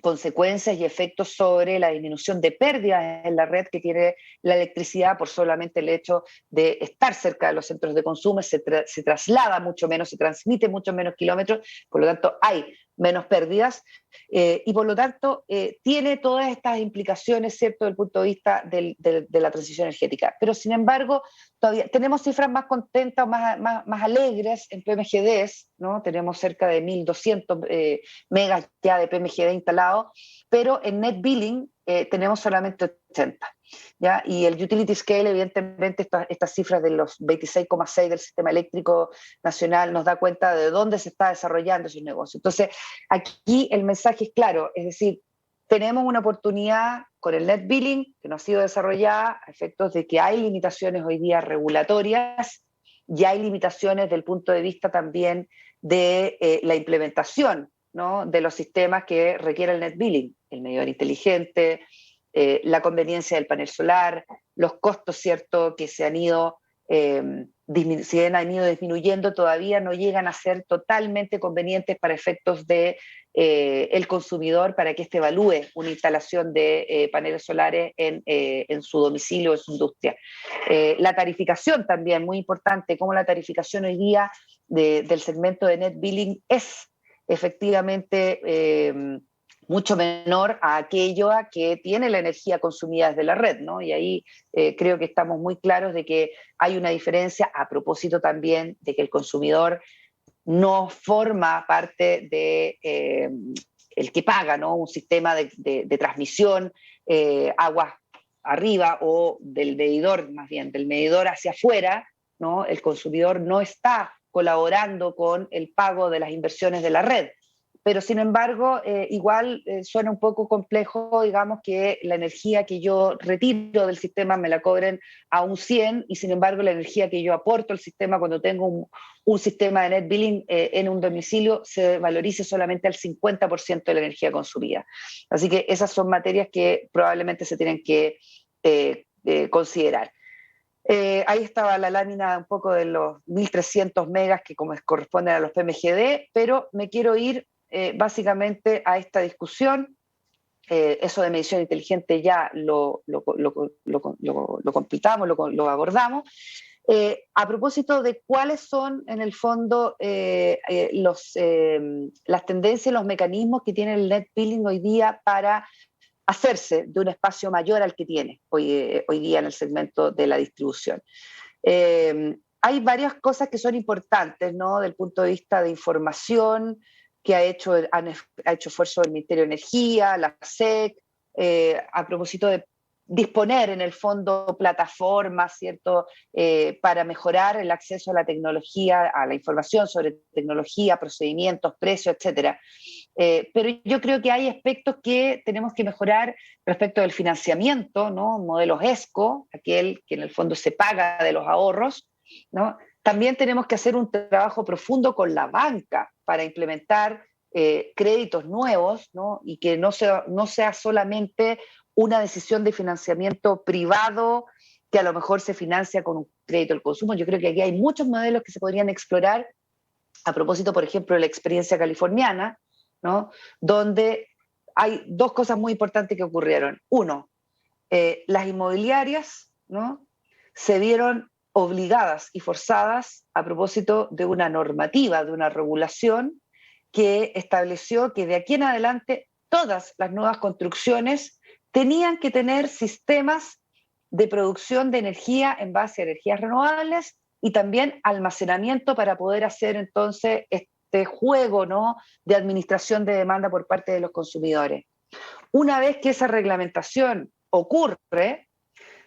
consecuencias y efectos sobre la disminución de pérdidas en la red que tiene la electricidad por solamente el hecho de estar cerca de los centros de consumo, se traslada mucho menos, se transmite mucho menos kilómetros, por lo tanto hay menos pérdidas, y por lo tanto tiene todas estas implicaciones, ¿cierto?, desde el punto de vista de la transición energética. Pero sin embargo, todavía tenemos cifras más contentas, más alegres en PMGDs, ¿no? Tenemos cerca de 1.200 megas ya de PMGD instalado, pero en net billing tenemos solamente 80. ¿Ya? Y el utility scale, evidentemente, estas cifras de los 26,6 del sistema eléctrico nacional nos da cuenta de dónde se está desarrollando esos negocios. Entonces, aquí el mensaje es claro, es decir, tenemos una oportunidad con el net billing que no ha sido desarrollada a efectos de que hay limitaciones hoy día regulatorias y hay limitaciones del punto de vista también de la implementación, ¿no?, de los sistemas que requiere el net billing, el medidor inteligente, la conveniencia del panel solar, los costos, ¿cierto?, que se han ido, si bien han ido disminuyendo, todavía no llegan a ser totalmente convenientes para efectos de el consumidor, para que éste evalúe una instalación de paneles solares en su domicilio, en su industria. La tarificación también, muy importante, como la tarificación hoy día del segmento de net billing es efectivamente mucho menor a aquello que tiene la energía consumida desde la red, ¿no? Y ahí creo que estamos muy claros de que hay una diferencia, a propósito también de que el consumidor no forma parte de el que paga, ¿no?, un sistema de transmisión, aguas arriba, o del medidor, más bien, del medidor hacia afuera, ¿no? El consumidor no está colaborando con el pago de las inversiones de la red. Pero sin embargo, igual suena un poco complejo, digamos, que la energía que yo retiro del sistema me la cobren a un 100, y sin embargo la energía que yo aporto al sistema cuando tengo un sistema de net billing en un domicilio se valorice solamente al 50% de la energía consumida. Así que esas son materias que probablemente se tienen que considerar. Ahí estaba la lámina un poco de los 1.300 megas que como corresponden a los PMGD, pero me quiero ir básicamente a esta discusión. Eso de medición inteligente ya lo completamos, lo abordamos. A propósito de cuáles son, en el fondo, las tendencias, los mecanismos que tiene el net billing hoy día para hacerse de un espacio mayor al que tiene hoy día en el segmento de la distribución. Hay varias cosas que son importantes, ¿no?, del punto de vista de información, que ha hecho esfuerzo el Ministerio de Energía, la SEC, a propósito de disponer en el fondo plataformas, ¿cierto?, para mejorar el acceso a la tecnología, a la información sobre tecnología, procedimientos, precios, etcétera. Pero yo creo que hay aspectos que tenemos que mejorar respecto del financiamiento, ¿no?, modelos ESCO, aquel que en el fondo se paga de los ahorros, ¿no? También tenemos que hacer un trabajo profundo con la banca para implementar créditos nuevos, ¿no?, y que no sea solamente una decisión de financiamiento privado que a lo mejor se financia con un crédito al consumo. Yo creo que aquí hay muchos modelos que se podrían explorar, a propósito, por ejemplo, de la experiencia californiana, ¿no?, donde hay dos cosas muy importantes que ocurrieron. Uno, las inmobiliarias, ¿no?, se vieron obligadas y forzadas a propósito de una normativa, de una regulación que estableció que de aquí en adelante todas las nuevas construcciones tenían que tener sistemas de producción de energía en base a energías renovables y también almacenamiento para poder hacer entonces este juego, ¿no?, de administración de demanda por parte de los consumidores. Una vez que esa reglamentación ocurre,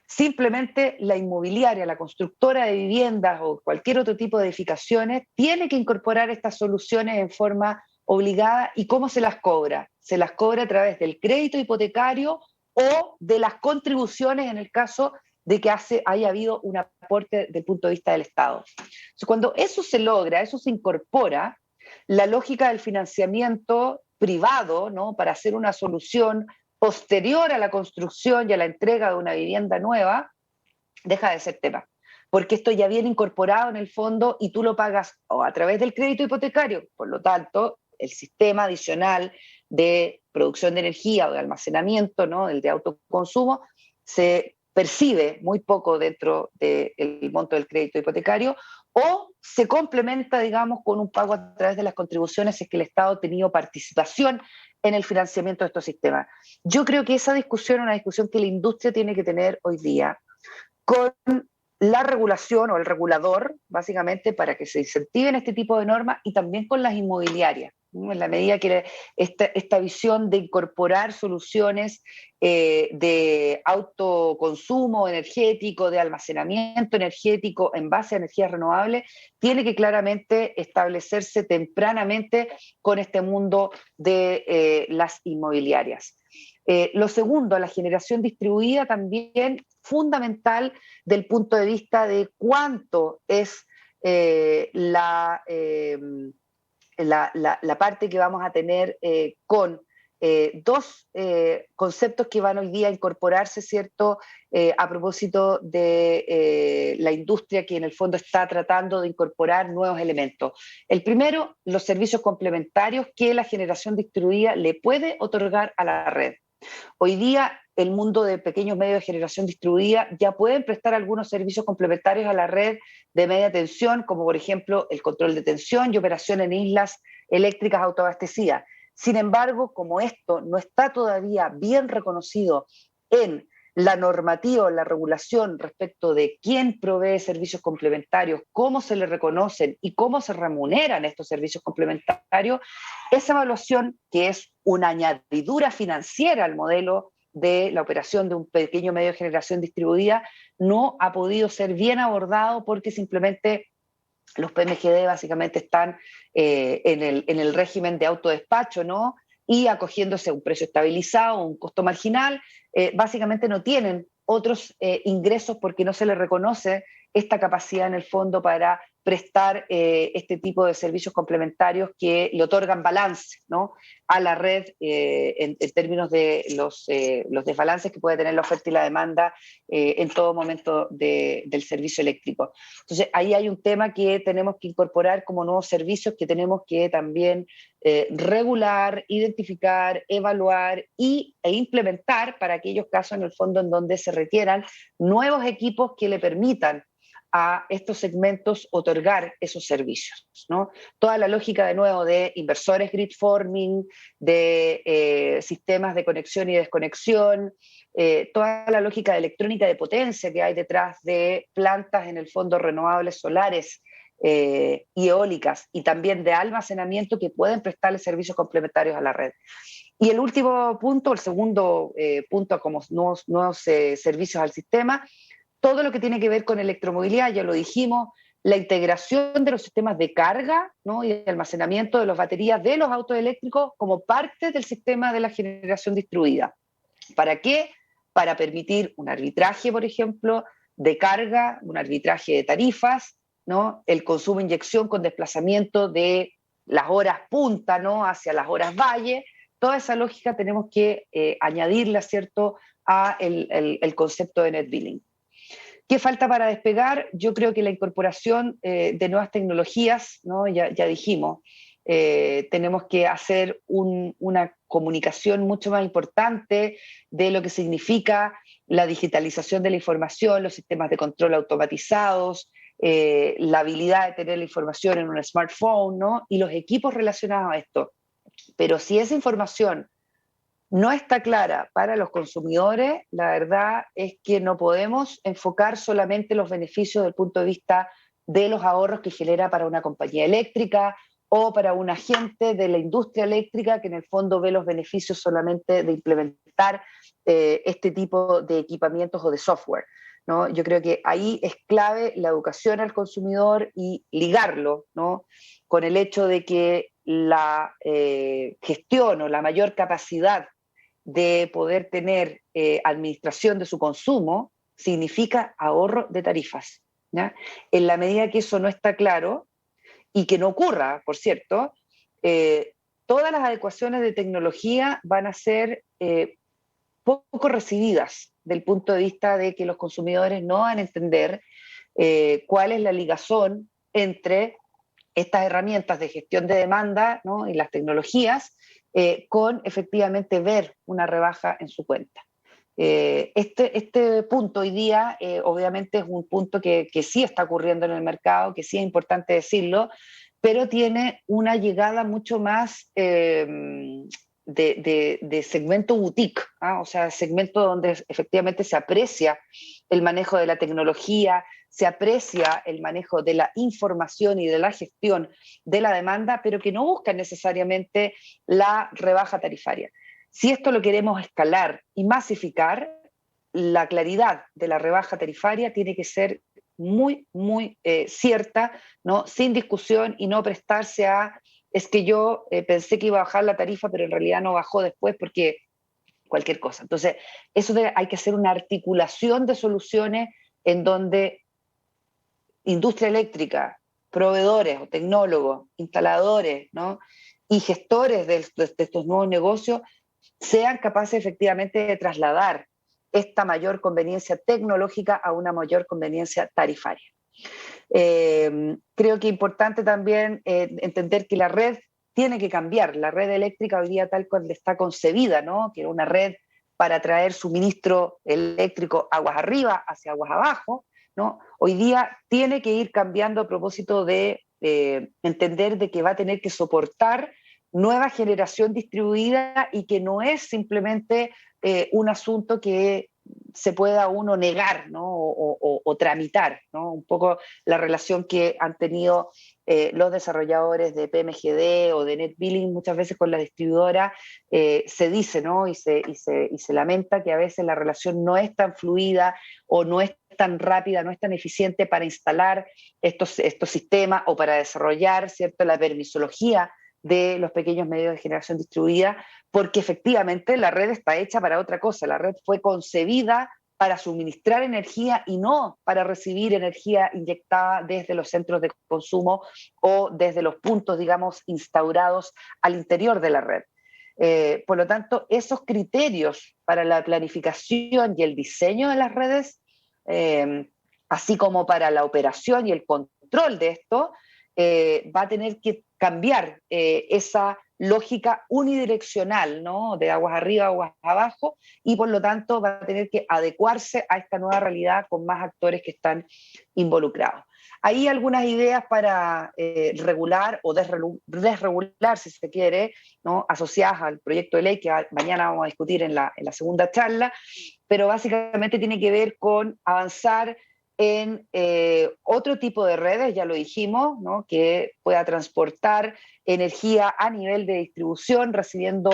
simplemente la inmobiliaria, la constructora de viviendas o cualquier otro tipo de edificaciones tiene que incorporar estas soluciones en forma obligada. ¿Y cómo se las cobra? Se las cobra a través del crédito hipotecario o de las contribuciones en el caso de que haya habido un aporte desde el punto de vista del Estado. Entonces, cuando eso se logra, eso se incorpora, la lógica del financiamiento privado, ¿no?, para hacer una solución posterior a la construcción y a la entrega de una vivienda nueva, deja de ser tema, porque esto ya viene incorporado en el fondo y tú lo pagas o a través del crédito hipotecario, por lo tanto, el sistema adicional de producción de energía o de almacenamiento, ¿no? El de autoconsumo, se percibe muy poco dentro del monto del crédito hipotecario, o se complementa, digamos, con un pago a través de las contribuciones si es que el Estado ha tenido participación en el financiamiento de estos sistemas. Yo creo que esa discusión es una discusión que la industria tiene que tener hoy día con la regulación o el regulador, básicamente, para que se incentiven este tipo de normas, y también con las inmobiliarias, ¿no? En la medida que esta visión de incorporar soluciones de autoconsumo energético, de almacenamiento energético en base a energías renovables, tiene que claramente establecerse tempranamente con este mundo de las inmobiliarias. Lo segundo, la generación distribuida también fundamental del punto de vista de cuánto es la parte que vamos a tener con dos conceptos que van hoy día a incorporarse, ¿cierto? A propósito de la industria que en el fondo está tratando de incorporar nuevos elementos. El primero, los servicios complementarios que la generación distribuida le puede otorgar a la red. Hoy día el mundo de pequeños medios de generación distribuida ya pueden prestar algunos servicios complementarios a la red de media tensión, como por ejemplo el control de tensión y operación en islas eléctricas autoabastecidas. Sin embargo, como esto no está todavía bien reconocido en la normativa o la regulación respecto de quién provee servicios complementarios, cómo se le reconocen y cómo se remuneran estos servicios complementarios, esa evaluación, que es una añadidura financiera al modelo de la operación de un pequeño medio de generación distribuida, no ha podido ser bien abordado porque simplemente los PMGD básicamente están en el régimen de autodespacho, ¿no? Y acogiéndose a un precio estabilizado, un costo marginal, básicamente no tienen otros ingresos porque no se les reconoce esta capacidad en el fondo para prestar este tipo de servicios complementarios que le otorgan balance, ¿no? A la red en términos de los desbalances que puede tener la oferta y la demanda en todo momento del servicio eléctrico. Entonces, ahí hay un tema que tenemos que incorporar como nuevos servicios que tenemos que también regular, identificar, evaluar e implementar para aquellos casos en el fondo en donde se requieran nuevos equipos que le permitan a estos segmentos otorgar esos servicios, ¿no? Toda la lógica de nuevo de inversores grid forming, de sistemas de conexión y desconexión, toda la lógica de electrónica de potencia que hay detrás de plantas en el fondo renovables solares y eólicas, y también de almacenamiento que pueden prestarle servicios complementarios a la red. Y el último punto, el segundo punto como nuevos servicios al sistema, todo lo que tiene que ver con electromovilidad, ya lo dijimos, la integración de los sistemas de carga, ¿no? Y de almacenamiento de las baterías de los autos eléctricos como parte del sistema de la generación distribuida. ¿Para qué? Para permitir un arbitraje, por ejemplo, de carga, un arbitraje de tarifas, ¿no? El consumo de inyección con desplazamiento de las horas punta, ¿no? Hacia las horas valle. Toda esa lógica tenemos que añadirla, ¿cierto?, a el concepto de net billing. ¿Qué falta para despegar? Yo creo que la incorporación de nuevas tecnologías, ¿no? Ya dijimos, tenemos que hacer una comunicación mucho más importante de lo que significa la digitalización de la información, los sistemas de control automatizados, la habilidad de tener la información en un smartphone, ¿no? Y los equipos relacionados a esto. Pero si esa información no está clara para los consumidores, la verdad es que no podemos enfocar solamente los beneficios desde el punto de vista de los ahorros que genera para una compañía eléctrica o para un agente de la industria eléctrica que en el fondo ve los beneficios solamente de implementar este tipo de equipamientos o de software, ¿no? Yo creo que ahí es clave la educación al consumidor y ligarlo, ¿no?, con el hecho de que la gestión o la mayor capacidad de poder tener administración de su consumo significa ahorro de tarifas, ¿ya? En la medida que eso no está claro, y que no ocurra, por cierto, todas las adecuaciones de tecnología van a ser poco recibidas del punto de vista de que los consumidores no van a entender cuál es la ligazón entre estas herramientas de gestión de demanda, ¿no? Y las tecnologías, con efectivamente ver una rebaja en su cuenta. Este punto hoy día obviamente es un punto que sí está ocurriendo en el mercado, que sí es importante decirlo, pero tiene una llegada mucho más de segmento boutique, ¿ah? O sea, segmento donde efectivamente se aprecia el manejo de la tecnología, se aprecia el manejo de la información y de la gestión de la demanda, pero que no buscan necesariamente la rebaja tarifaria. Si esto lo queremos escalar y masificar, la claridad de la rebaja tarifaria tiene que ser muy, muy cierta, ¿no? Sin discusión y no prestarse a, es que yo pensé que iba a bajar la tarifa, pero en realidad no bajó después porque cualquier cosa. Entonces, hay que hacer una articulación de soluciones en donde industria eléctrica, proveedores o tecnólogos, instaladores, ¿no? Y gestores de estos nuevos negocios sean capaces efectivamente de trasladar esta mayor conveniencia tecnológica a una mayor conveniencia tarifaria. Creo que es importante también entender que la red tiene que cambiar. La red eléctrica hoy día tal cual está concebida, ¿no? Que era una red para traer suministro eléctrico aguas arriba hacia aguas abajo, ¿no? Hoy día tiene que ir cambiando a propósito de entender de que va a tener que soportar nueva generación distribuida y que no es simplemente un asunto que se pueda uno negar, ¿no? o tramitar, ¿no? Un poco la relación que han tenido los desarrolladores de PMGD o de NetBilling muchas veces con la distribuidora, se dice, ¿no? Y se lamenta que a veces la relación no es tan fluida o no es tan rápida, no es tan eficiente para instalar estos sistemas o para desarrollar, ¿cierto?, la permisología de los pequeños medios de generación distribuida, porque efectivamente la red está hecha para otra cosa. La red fue concebida para suministrar energía y no para recibir energía inyectada desde los centros de consumo o desde los puntos, digamos, instaurados al interior de la red. Por lo tanto, esos criterios para la planificación y el diseño de las redes, así como para la operación y el control de esto, va a tener que cambiar esa lógica unidireccional, ¿no? De aguas arriba, aguas abajo, y por lo tanto va a tener que adecuarse a esta nueva realidad con más actores que están involucrados. Hay algunas ideas para regular o desregular, si se quiere, ¿no? Asociadas al proyecto de ley que mañana vamos a discutir en la segunda charla, pero básicamente tiene que ver con avanzar en otro tipo de redes, ya lo dijimos, ¿no? Que pueda transportar energía a nivel de distribución, recibiendo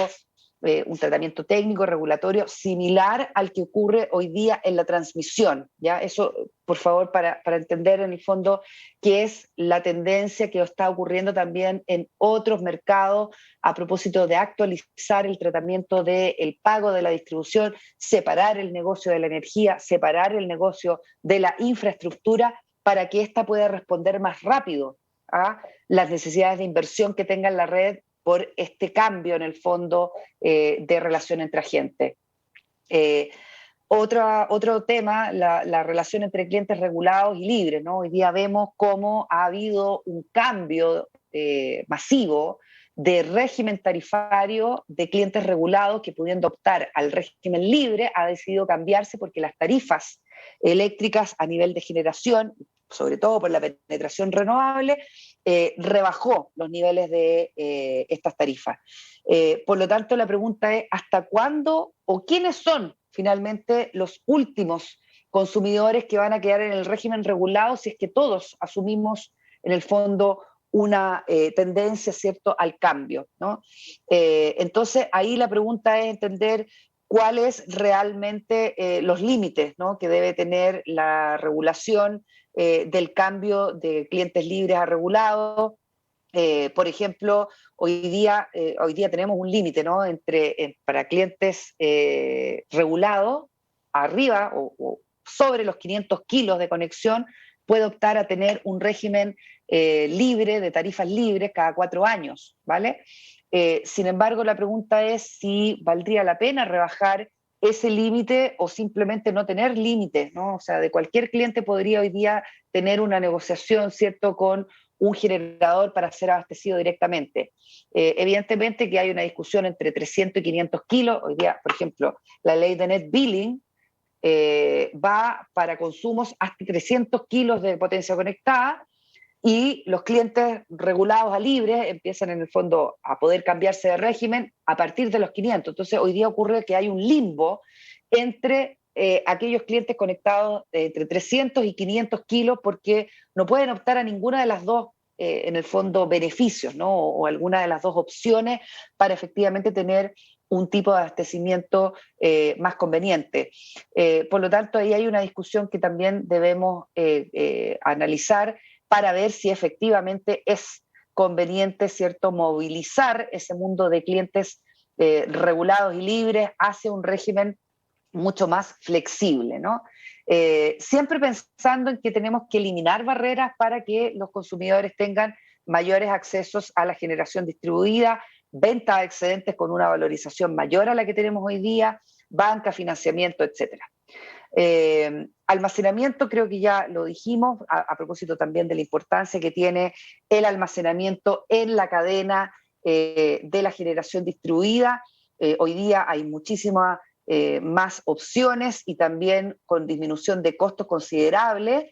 un tratamiento técnico, regulatorio, similar al que ocurre hoy día en la transmisión. ¿Ya? Eso, por favor, para entender en el fondo qué es la tendencia que está ocurriendo también en otros mercados a propósito de actualizar el tratamiento del pago de la distribución, separar el negocio de la energía, separar el negocio de la infraestructura para que ésta pueda responder más rápido a las necesidades de inversión que tenga en la red por este cambio en el fondo de relación entre agentes. Otro tema, la relación entre clientes regulados y libres, ¿no? Hoy día vemos cómo ha habido un cambio masivo de régimen tarifario de clientes regulados que, pudiendo optar al régimen libre, ha decidido cambiarse porque las tarifas eléctricas a nivel de generación, sobre todo por la penetración renovable, rebajó los niveles de estas tarifas. Por lo tanto, la pregunta es, ¿hasta cuándo o quiénes son finalmente los últimos consumidores que van a quedar en el régimen regulado si es que todos asumimos en el fondo una tendencia, ¿cierto?, al cambio, ¿no? Entonces, ahí la pregunta es entender cuáles realmente los límites, ¿no?, que debe tener la regulación del cambio de clientes libres a regulados. Por ejemplo, hoy día tenemos un límite, ¿no?, para clientes regulados, arriba o sobre los 500 kilos de conexión, puede optar a tener un régimen libre, de tarifas libres, cada 4 años, ¿vale? Sin embargo, la pregunta es si valdría la pena rebajar ese límite o simplemente no tener límites, ¿no? O sea, de cualquier cliente podría hoy día tener una negociación, ¿cierto?, con un generador para ser abastecido directamente. Evidentemente que hay una discusión entre 300 y 500 kilos. Hoy día, por ejemplo, la ley de net billing va para consumos hasta 300 kilos de potencia conectada, y los clientes regulados a libre empiezan en el fondo a poder cambiarse de régimen a partir de los 500. Entonces hoy día ocurre que hay un limbo entre aquellos clientes conectados entre 300 y 500 kilos, porque no pueden optar a ninguna de las dos, en el fondo, beneficios, ¿no? O alguna de las dos opciones para efectivamente tener un tipo de abastecimiento más conveniente. Por lo tanto, ahí hay una discusión que también debemos analizar para ver si efectivamente es conveniente, ¿cierto?, movilizar ese mundo de clientes regulados y libres hacia un régimen mucho más flexible, ¿no? Siempre pensando en que tenemos que eliminar barreras para que los consumidores tengan mayores accesos a la generación distribuida, venta de excedentes con una valorización mayor a la que tenemos hoy día, banca, financiamiento, etcétera. Almacenamiento, creo que ya lo dijimos, a propósito también de la importancia que tiene el almacenamiento en la cadena de la generación distribuida. Hoy día hay muchísimas más opciones y también con disminución de costos considerables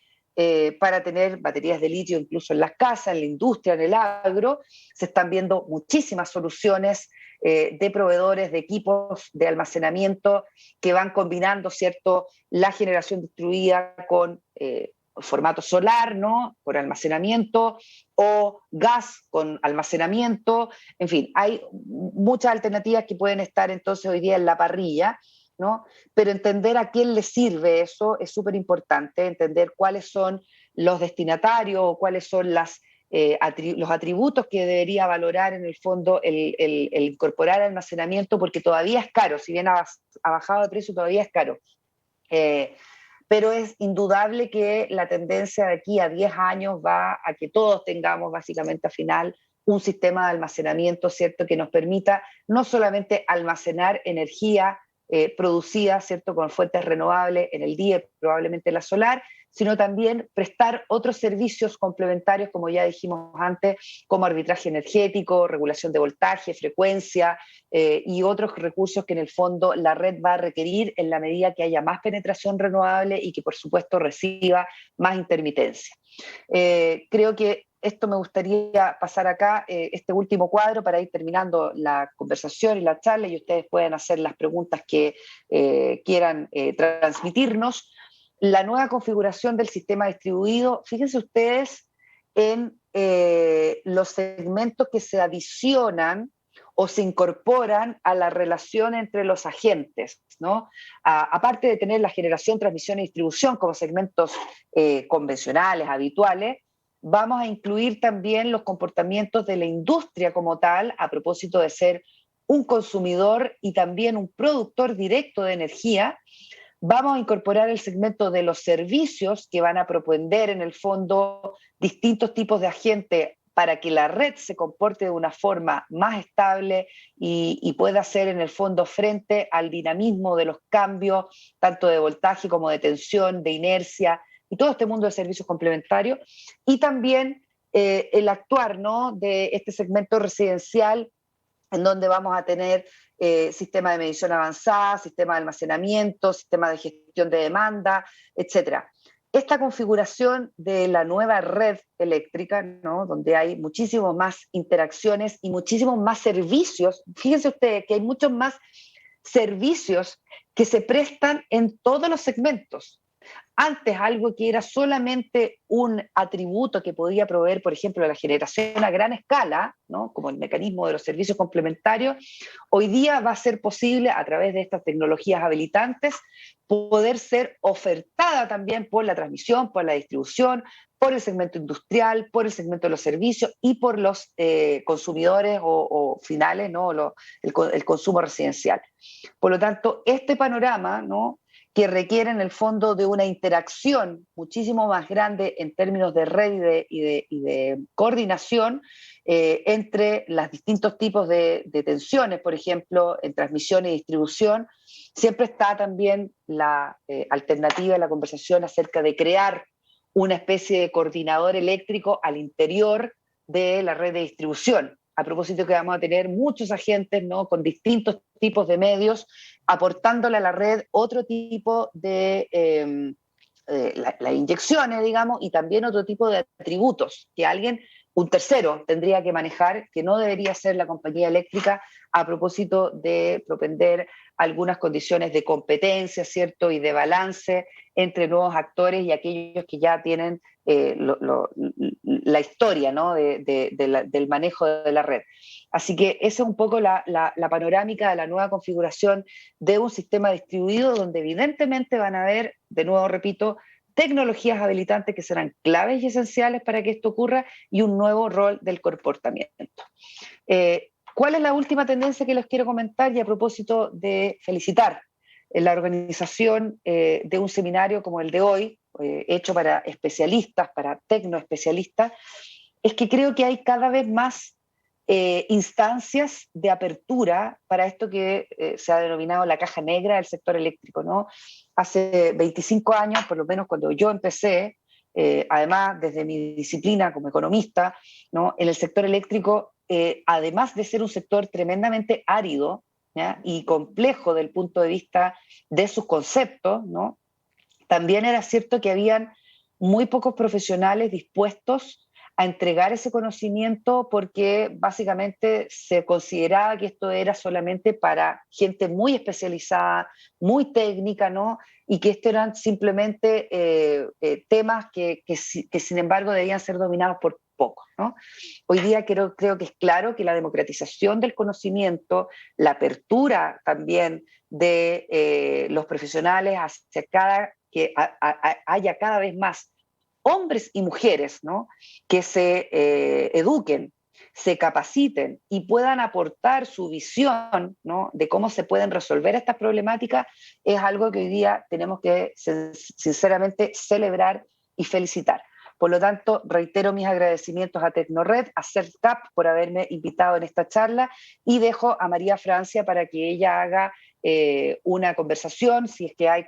para tener baterías de litio incluso en las casas, en la industria, en el agro. Se están viendo muchísimas soluciones de proveedores de equipos de almacenamiento que van combinando, ¿cierto?, la generación distribuida con formato solar, ¿no?, con almacenamiento, o gas con almacenamiento. En fin, hay muchas alternativas que pueden estar entonces hoy día en la parrilla, ¿no? Pero entender a quién le sirve eso es súper importante, entender cuáles son los destinatarios o cuáles son los atributos que debería valorar en el fondo el incorporar almacenamiento, porque todavía es caro. Si bien ha bajado de precio, todavía es caro. Pero es indudable que la tendencia de aquí a 10 años va a que todos tengamos básicamente al final un sistema de almacenamiento, ¿cierto?, que nos permita no solamente almacenar energía producida, ¿cierto?, con fuentes renovables en el día, probablemente la solar, sino también prestar otros servicios complementarios, como ya dijimos antes, como arbitraje energético, regulación de voltaje, frecuencia y otros recursos que en el fondo la red va a requerir en la medida que haya más penetración renovable y que por supuesto reciba más intermitencia. Creo que esto me gustaría pasar acá, este último cuadro, para ir terminando la conversación y la charla, y ustedes pueden hacer las preguntas que quieran transmitirnos. La nueva configuración del sistema distribuido, fíjense ustedes en los segmentos que se adicionan o se incorporan a la relación entre los agentes, ¿no? Aparte de tener la generación, transmisión y distribución como segmentos convencionales, habituales, vamos a incluir también los comportamientos de la industria como tal, a propósito de ser un consumidor y también un productor directo de energía. Vamos a incorporar el segmento de los servicios, que van a propender en el fondo distintos tipos de agentes para que la red se comporte de una forma más estable y pueda hacer en el fondo frente al dinamismo de los cambios, tanto de voltaje como de tensión, de inercia, y todo este mundo de servicios complementarios. Y también el actuar, ¿no?, de este segmento residencial, en donde vamos a tener sistema de medición avanzada, sistema de almacenamiento, sistema de gestión de demanda, etc. Esta configuración de la nueva red eléctrica, ¿no?, donde hay muchísimas más interacciones y muchísimos más servicios, fíjense ustedes que hay muchos más servicios que se prestan en todos los segmentos. Antes, algo que era solamente un atributo que podía proveer, por ejemplo, la generación a gran escala, ¿no?, como el mecanismo de los servicios complementarios, hoy día va a ser posible, a través de estas tecnologías habilitantes, poder ser ofertada también por la transmisión, por la distribución, por el segmento industrial, por el segmento de los servicios y por los consumidores o finales, ¿no?, el consumo residencial. Por lo tanto, este panorama, ¿no?, que requiere en el fondo de una interacción muchísimo más grande en términos de red y de coordinación entre los distintos tipos de tensiones, por ejemplo, en transmisión y distribución. Siempre está también la alternativa de la conversación acerca de crear una especie de coordinador eléctrico al interior de la red de distribución. A propósito que vamos a tener muchos agentes, ¿no?, con distintos tipos de medios, aportándole a la red otro tipo de las inyecciones, digamos, y también otro tipo de atributos que alguien, un tercero, tendría que manejar, que no debería ser la compañía eléctrica, a propósito de propender algunas condiciones de competencia, ¿cierto?, y de balance entre nuevos actores y aquellos que ya tienen la historia, ¿no?, del manejo de la red. Así que esa es un poco la panorámica de la nueva configuración de un sistema distribuido donde evidentemente van a haber, de nuevo repito, tecnologías habilitantes que serán claves y esenciales para que esto ocurra y un nuevo rol del comportamiento. ¿Cuál es la última tendencia que les quiero comentar? Y a propósito de felicitar la organización de un seminario como el de hoy, hecho para especialistas, para tecnoespecialistas, es que creo que hay cada vez más instancias de apertura para esto que se ha denominado la caja negra del sector eléctrico, ¿no? Hace 25 años, por lo menos cuando yo empecé, además desde mi disciplina como economista, ¿no?, en el sector eléctrico, además de ser un sector tremendamente árido, ¿ya?, y complejo desde el punto de vista de sus conceptos, ¿no?, también era cierto que habían muy pocos profesionales dispuestos a entregar ese conocimiento porque básicamente se consideraba que esto era solamente para gente muy especializada, muy técnica, ¿no? Y que esto eran simplemente temas que sin embargo debían ser dominados por pocos, ¿no? Hoy día creo que es claro que la democratización del conocimiento, la apertura también de los profesionales hacia que haya cada vez más hombres y mujeres, ¿no?, que se eduquen, se capaciten y puedan aportar su visión, ¿no?, de cómo se pueden resolver estas problemáticas, es algo que hoy día tenemos que sinceramente celebrar y felicitar. Por lo tanto, reitero mis agradecimientos a Tecnored, a CERTAP por haberme invitado en esta charla y dejo a María Francia para que ella haga una conversación, si es que hay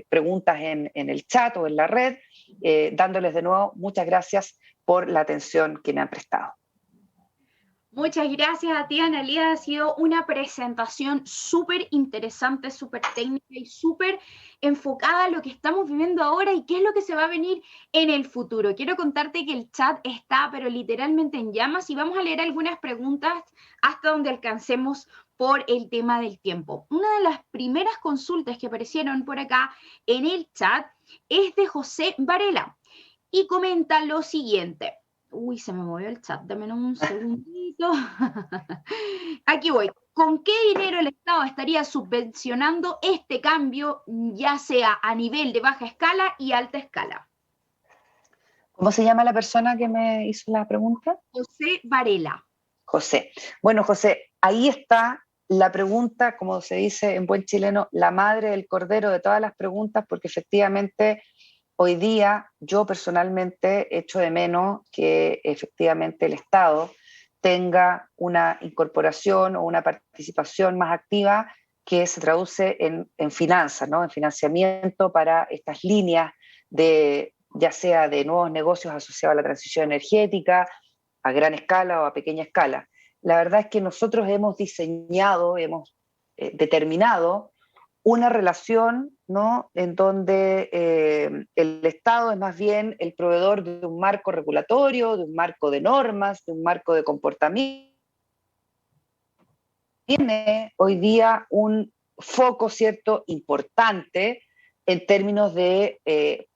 preguntas en el chat o en la red, dándoles de nuevo muchas gracias por la atención que me han prestado. Muchas gracias a ti, Analia. Ha sido una presentación súper interesante, súper técnica y súper enfocada a lo que estamos viviendo ahora y qué es lo que se va a venir en el futuro. Quiero contarte que el chat está, pero literalmente en llamas, y vamos a leer algunas preguntas hasta donde alcancemos por el tema del tiempo. Una de las primeras consultas que aparecieron por acá en el chat es de José Varela y comenta lo siguiente. Uy, se me movió el chat, dame un segundito. Aquí voy. ¿Con qué dinero el Estado estaría subvencionando este cambio, ya sea a nivel de baja escala y alta escala? ¿Cómo se llama la persona que me hizo la pregunta? José Varela. José. Bueno, José, ahí está la pregunta, como se dice en buen chileno, la madre del cordero de todas las preguntas, porque efectivamente hoy día yo personalmente echo de menos que efectivamente el Estado tenga una incorporación o una participación más activa que se traduce en finanzas, ¿no?, en financiamiento para estas líneas de, ya sea de nuevos negocios asociados a la transición energética, a gran escala o a pequeña escala. La verdad es que nosotros hemos diseñado, hemos determinado una relación, ¿no?, en donde el Estado es más bien el proveedor de un marco regulatorio, de un marco de normas, de un marco de comportamiento. Tiene hoy día un foco, ¿cierto?, importante en términos de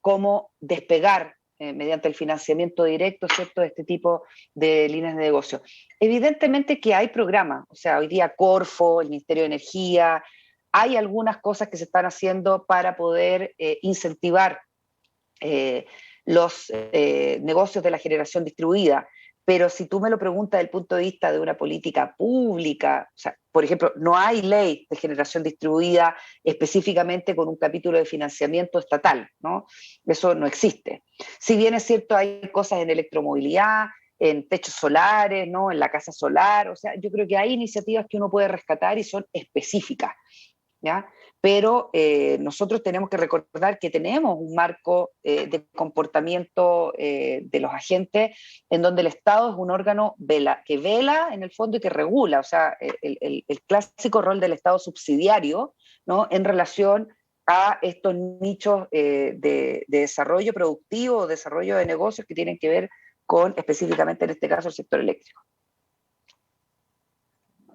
cómo despegar mediante el financiamiento directo, ¿cierto?, de este tipo de líneas de negocio. Evidentemente que hay programas, o sea, hoy día Corfo, el Ministerio de Energía, hay algunas cosas que se están haciendo para poder incentivar los negocios de la generación distribuida. Pero si tú me lo preguntas desde el punto de vista de una política pública, o sea, por ejemplo, no hay ley de generación distribuida específicamente con un capítulo de financiamiento estatal, ¿no? Eso no existe. Si bien es cierto, hay cosas en electromovilidad, en techos solares, ¿no?, en la casa solar, o sea, yo creo que hay iniciativas que uno puede rescatar y son específicas, ¿ya? pero nosotros tenemos que recordar que tenemos un marco de comportamiento de los agentes en donde el Estado es un órgano que vela en el fondo y que regula, o sea, el clásico rol del Estado subsidiario, ¿no?, en relación a estos nichos de desarrollo productivo, desarrollo de negocios que tienen que ver con, específicamente en este caso, el sector eléctrico.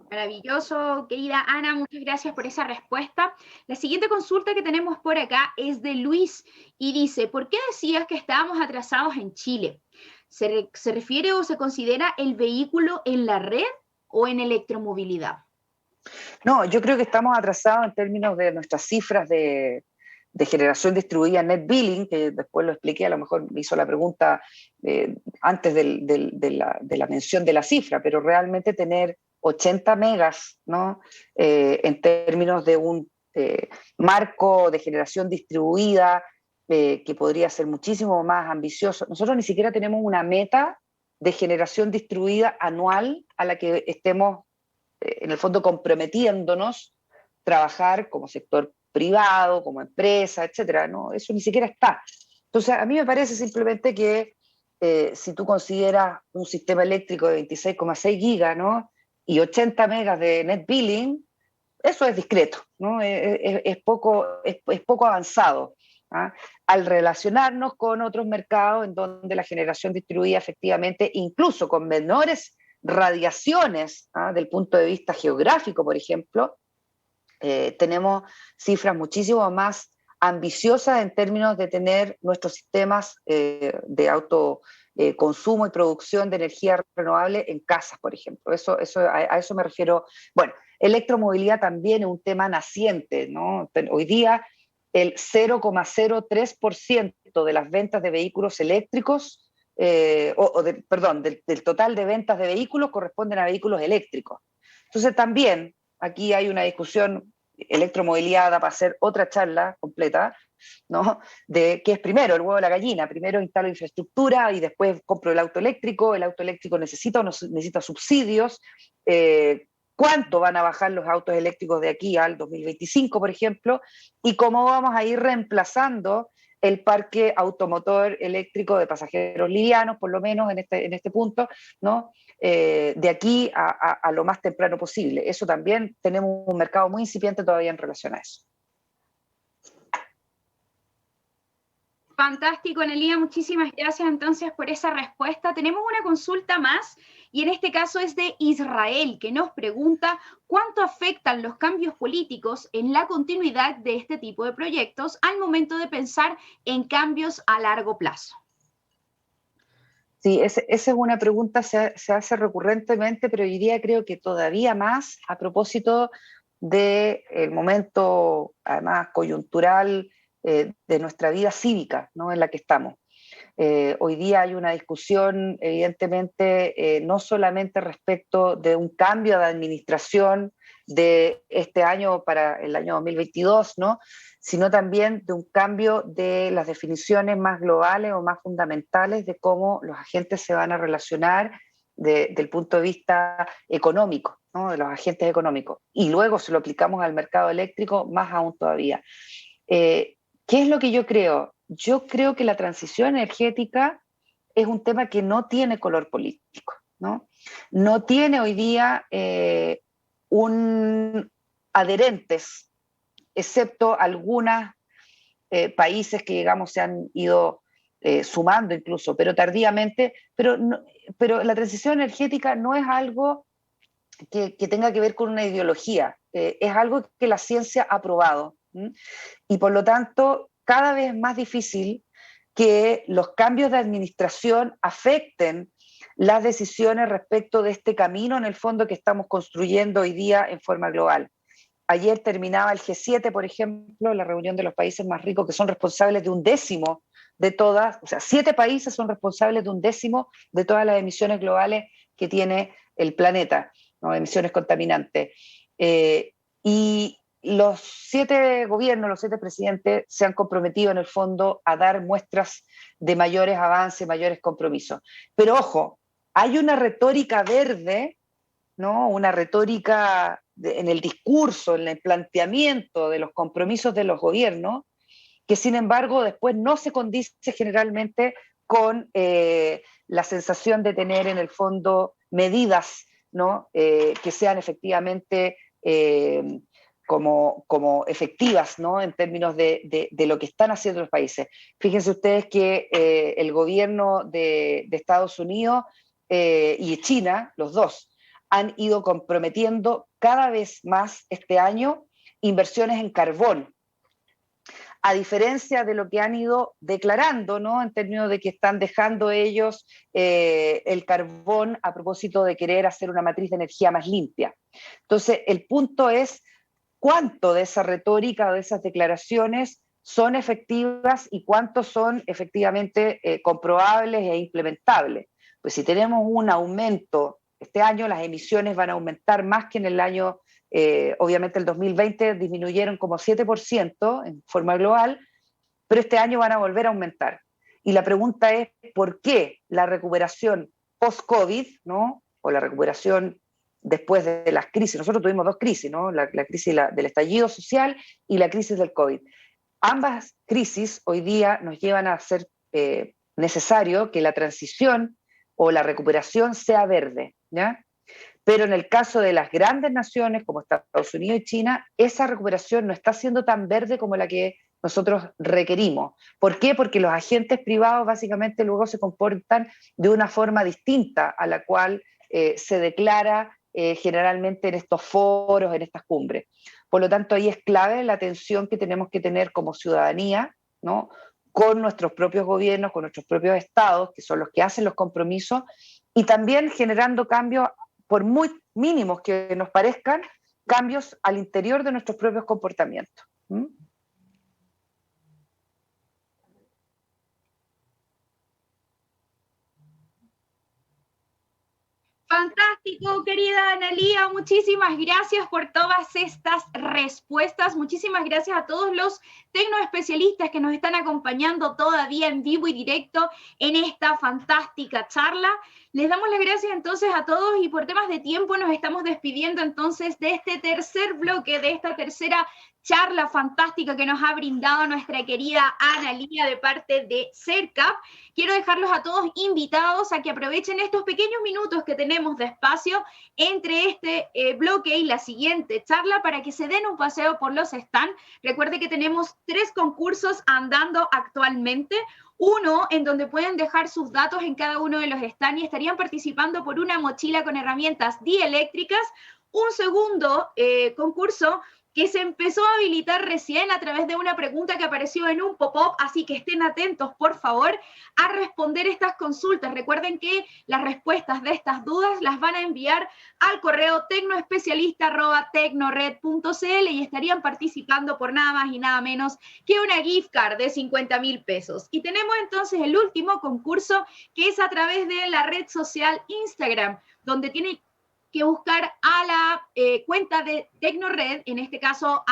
Maravilloso, querida Ana, muchas gracias por esa respuesta. La siguiente consulta que tenemos por acá es de Luis y dice, ¿por qué decías que estábamos atrasados en Chile? ¿Se refiere o se considera el vehículo en la red o en electromovilidad? No, yo creo que estamos atrasados en términos de nuestras cifras de generación distribuida net billing, que después lo expliqué, a lo mejor me hizo la pregunta antes de la mención de la cifra, pero realmente tener 80 megas, ¿no?, en términos de un marco de generación distribuida que podría ser muchísimo más ambicioso. Nosotros ni siquiera tenemos una meta de generación distribuida anual a la que estemos en el fondo comprometiéndonos trabajar como sector privado, como empresa, etcétera, ¿no? Eso ni siquiera está. Entonces, a mí me parece simplemente que si tú consideras un sistema eléctrico de 26,6 gigas, ¿no?, y 80 megas de net billing, eso es discreto, ¿no? Es poco avanzado, ¿ah?, al relacionarnos con otros mercados en donde la generación distribuida efectivamente, incluso con menores radiaciones, ¿ah?, del punto de vista geográfico, por ejemplo, tenemos cifras muchísimo más ambiciosas en términos de tener nuestros sistemas de autoconsumo y producción de energía renovable en casas, por ejemplo. A eso me refiero. Bueno, electromovilidad también es un tema naciente, ¿no? Hoy día el 0,03% de las ventas de vehículos eléctricos, perdón, del total de ventas de vehículos corresponden a vehículos eléctricos. Entonces también aquí hay una discusión, electromovilidad da para hacer otra charla completa, ¿no?, de qué es primero, el huevo o la gallina. Primero instalo infraestructura y después compro el auto eléctrico necesita o no necesita subsidios, cuánto van a bajar los autos eléctricos de aquí al 2025, por ejemplo, y cómo vamos a ir reemplazando el parque automotor eléctrico de pasajeros livianos, por lo menos en este punto, ¿no?, de aquí a lo más temprano posible. Eso también, tenemos un mercado muy incipiente todavía en relación a eso. Fantástico, Analía, muchísimas gracias entonces por esa respuesta. Tenemos una consulta más y en este caso es de Israel, que nos pregunta cuánto afectan los cambios políticos en la continuidad de este tipo de proyectos al momento de pensar en cambios a largo plazo. Sí, esa es una pregunta, se hace recurrentemente, pero hoy día creo que todavía más a propósito del momento, además, coyuntural de nuestra vida cívica, ¿no?, en la que estamos. Hoy día hay una discusión, evidentemente, no solamente respecto de un cambio de administración de este año para el año 2022, ¿no?, sino también de un cambio de las definiciones más globales o más fundamentales de cómo los agentes se van a relacionar del punto de vista económico, ¿no?, de los agentes económicos. Y luego se lo aplicamos al mercado eléctrico, más aún todavía. ¿Qué es lo que yo creo? Yo creo que la transición energética es un tema que no tiene color político, ¿no? No tiene hoy día adherentes, excepto algunos países que, digamos, se han ido sumando incluso, pero tardíamente, pero la transición energética no es algo que tenga que ver con una ideología, es algo que la ciencia ha probado, ¿m? Y por lo tanto cada vez es más difícil que los cambios de administración afecten las decisiones respecto de este camino en el fondo que estamos construyendo hoy día en forma global. Ayer terminaba el G7, por ejemplo, la reunión de los países más ricos que son responsables de 1/10 de todas, o sea, 7 países son responsables de 1/10 de todas las emisiones globales que tiene el planeta, ¿no?, emisiones contaminantes. Y los 7 gobiernos, los 7 presidentes se han comprometido en el fondo a dar muestras de mayores avances, mayores compromisos. Pero ojo, hay una retórica verde, ¿no?, una retórica en el discurso, en el planteamiento de los compromisos de los gobiernos, que sin embargo después no se condice generalmente con la sensación de tener en el fondo medidas, ¿no? Que sean efectivamente como efectivas, ¿no? En términos de lo que están haciendo los países. Fíjense ustedes que el gobierno de Estados Unidos y China, los dos, han ido comprometiendo cada vez más este año inversiones en carbón, a diferencia de lo que han ido declarando, ¿no? En términos de que están dejando ellos el carbón a propósito de querer hacer una matriz de energía más limpia. Entonces, el punto es cuánto de esa retórica o de esas declaraciones son efectivas y cuántos son efectivamente comprobables e implementables. Pues si tenemos un aumento, este año las emisiones van a aumentar más que en el año, obviamente el 2020 disminuyeron como 7% en forma global, pero este año van a volver a aumentar. Y la pregunta es, ¿por qué la recuperación post-COVID, ¿no? O la recuperación después de las crisis? Nosotros tuvimos dos crisis, ¿no? La crisis del estallido social y la crisis del COVID. Ambas crisis hoy día nos llevan a ser necesario que la transición o la recuperación sea verde, ¿ya? Pero en el caso de las grandes naciones como Estados Unidos y China, esa recuperación no está siendo tan verde como la que nosotros requerimos. ¿Por qué? Porque los agentes privados básicamente luego se comportan de una forma distinta a la cual se declara generalmente en estos foros, en estas cumbres. Por lo tanto, ahí es clave la atención que tenemos que tener como ciudadanía, ¿no? Con nuestros propios gobiernos, con nuestros propios estados, que son los que hacen los compromisos, y también generando cambios, por muy mínimos que nos parezcan, cambios al interior de nuestros propios comportamientos. ¿Mm? Fantástico, querida Analía, muchísimas gracias por todas estas respuestas, muchísimas gracias a todos los tecnoespecialistas que nos están acompañando todavía en vivo y directo en esta fantástica charla. Les damos las gracias entonces a todos y por temas de tiempo nos estamos despidiendo entonces de este tercer bloque, de esta tercera charla fantástica que nos ha brindado nuestra querida Analía de parte de CERCAP. Quiero dejarlos a todos invitados a que aprovechen estos pequeños minutos que tenemos de espacio entre este bloque y la siguiente charla para que se den un paseo por los stands. Recuerde que tenemos 3 concursos andando actualmente. Uno en donde pueden dejar sus datos en cada uno de los stands y estarían participando por una mochila con herramientas dieléctricas. Un segundo concurso que se empezó a habilitar recién a través de una pregunta que apareció en un pop-up, así que estén atentos, por favor, a responder estas consultas. Recuerden que las respuestas de estas dudas las van a enviar al correo tecnoespecialista@tecnored.cl y estarían participando por nada más y nada menos que una gift card de 50.000 pesos. Y tenemos entonces el último concurso, que es a través de la red social Instagram, donde tienen que buscar a la cuenta de Tecnored, en este caso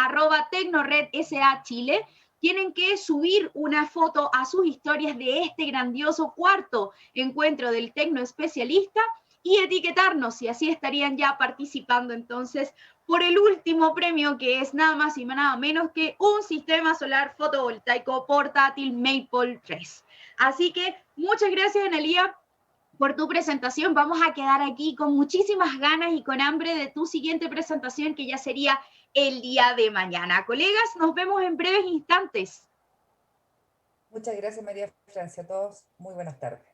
@TecnoredSA Chile, tienen que subir una foto a sus historias de este grandioso cuarto encuentro del tecnoespecialista y etiquetarnos, y así estarían ya participando entonces por el último premio, que es nada más y nada menos que un sistema solar fotovoltaico portátil Maple 3. Así que muchas gracias, Analía, por tu presentación. Vamos a quedar aquí con muchísimas ganas y con hambre de tu siguiente presentación, que ya sería el día de mañana. Colegas, nos vemos en breves instantes. Muchas gracias, María Francia. A todos, muy buenas tardes.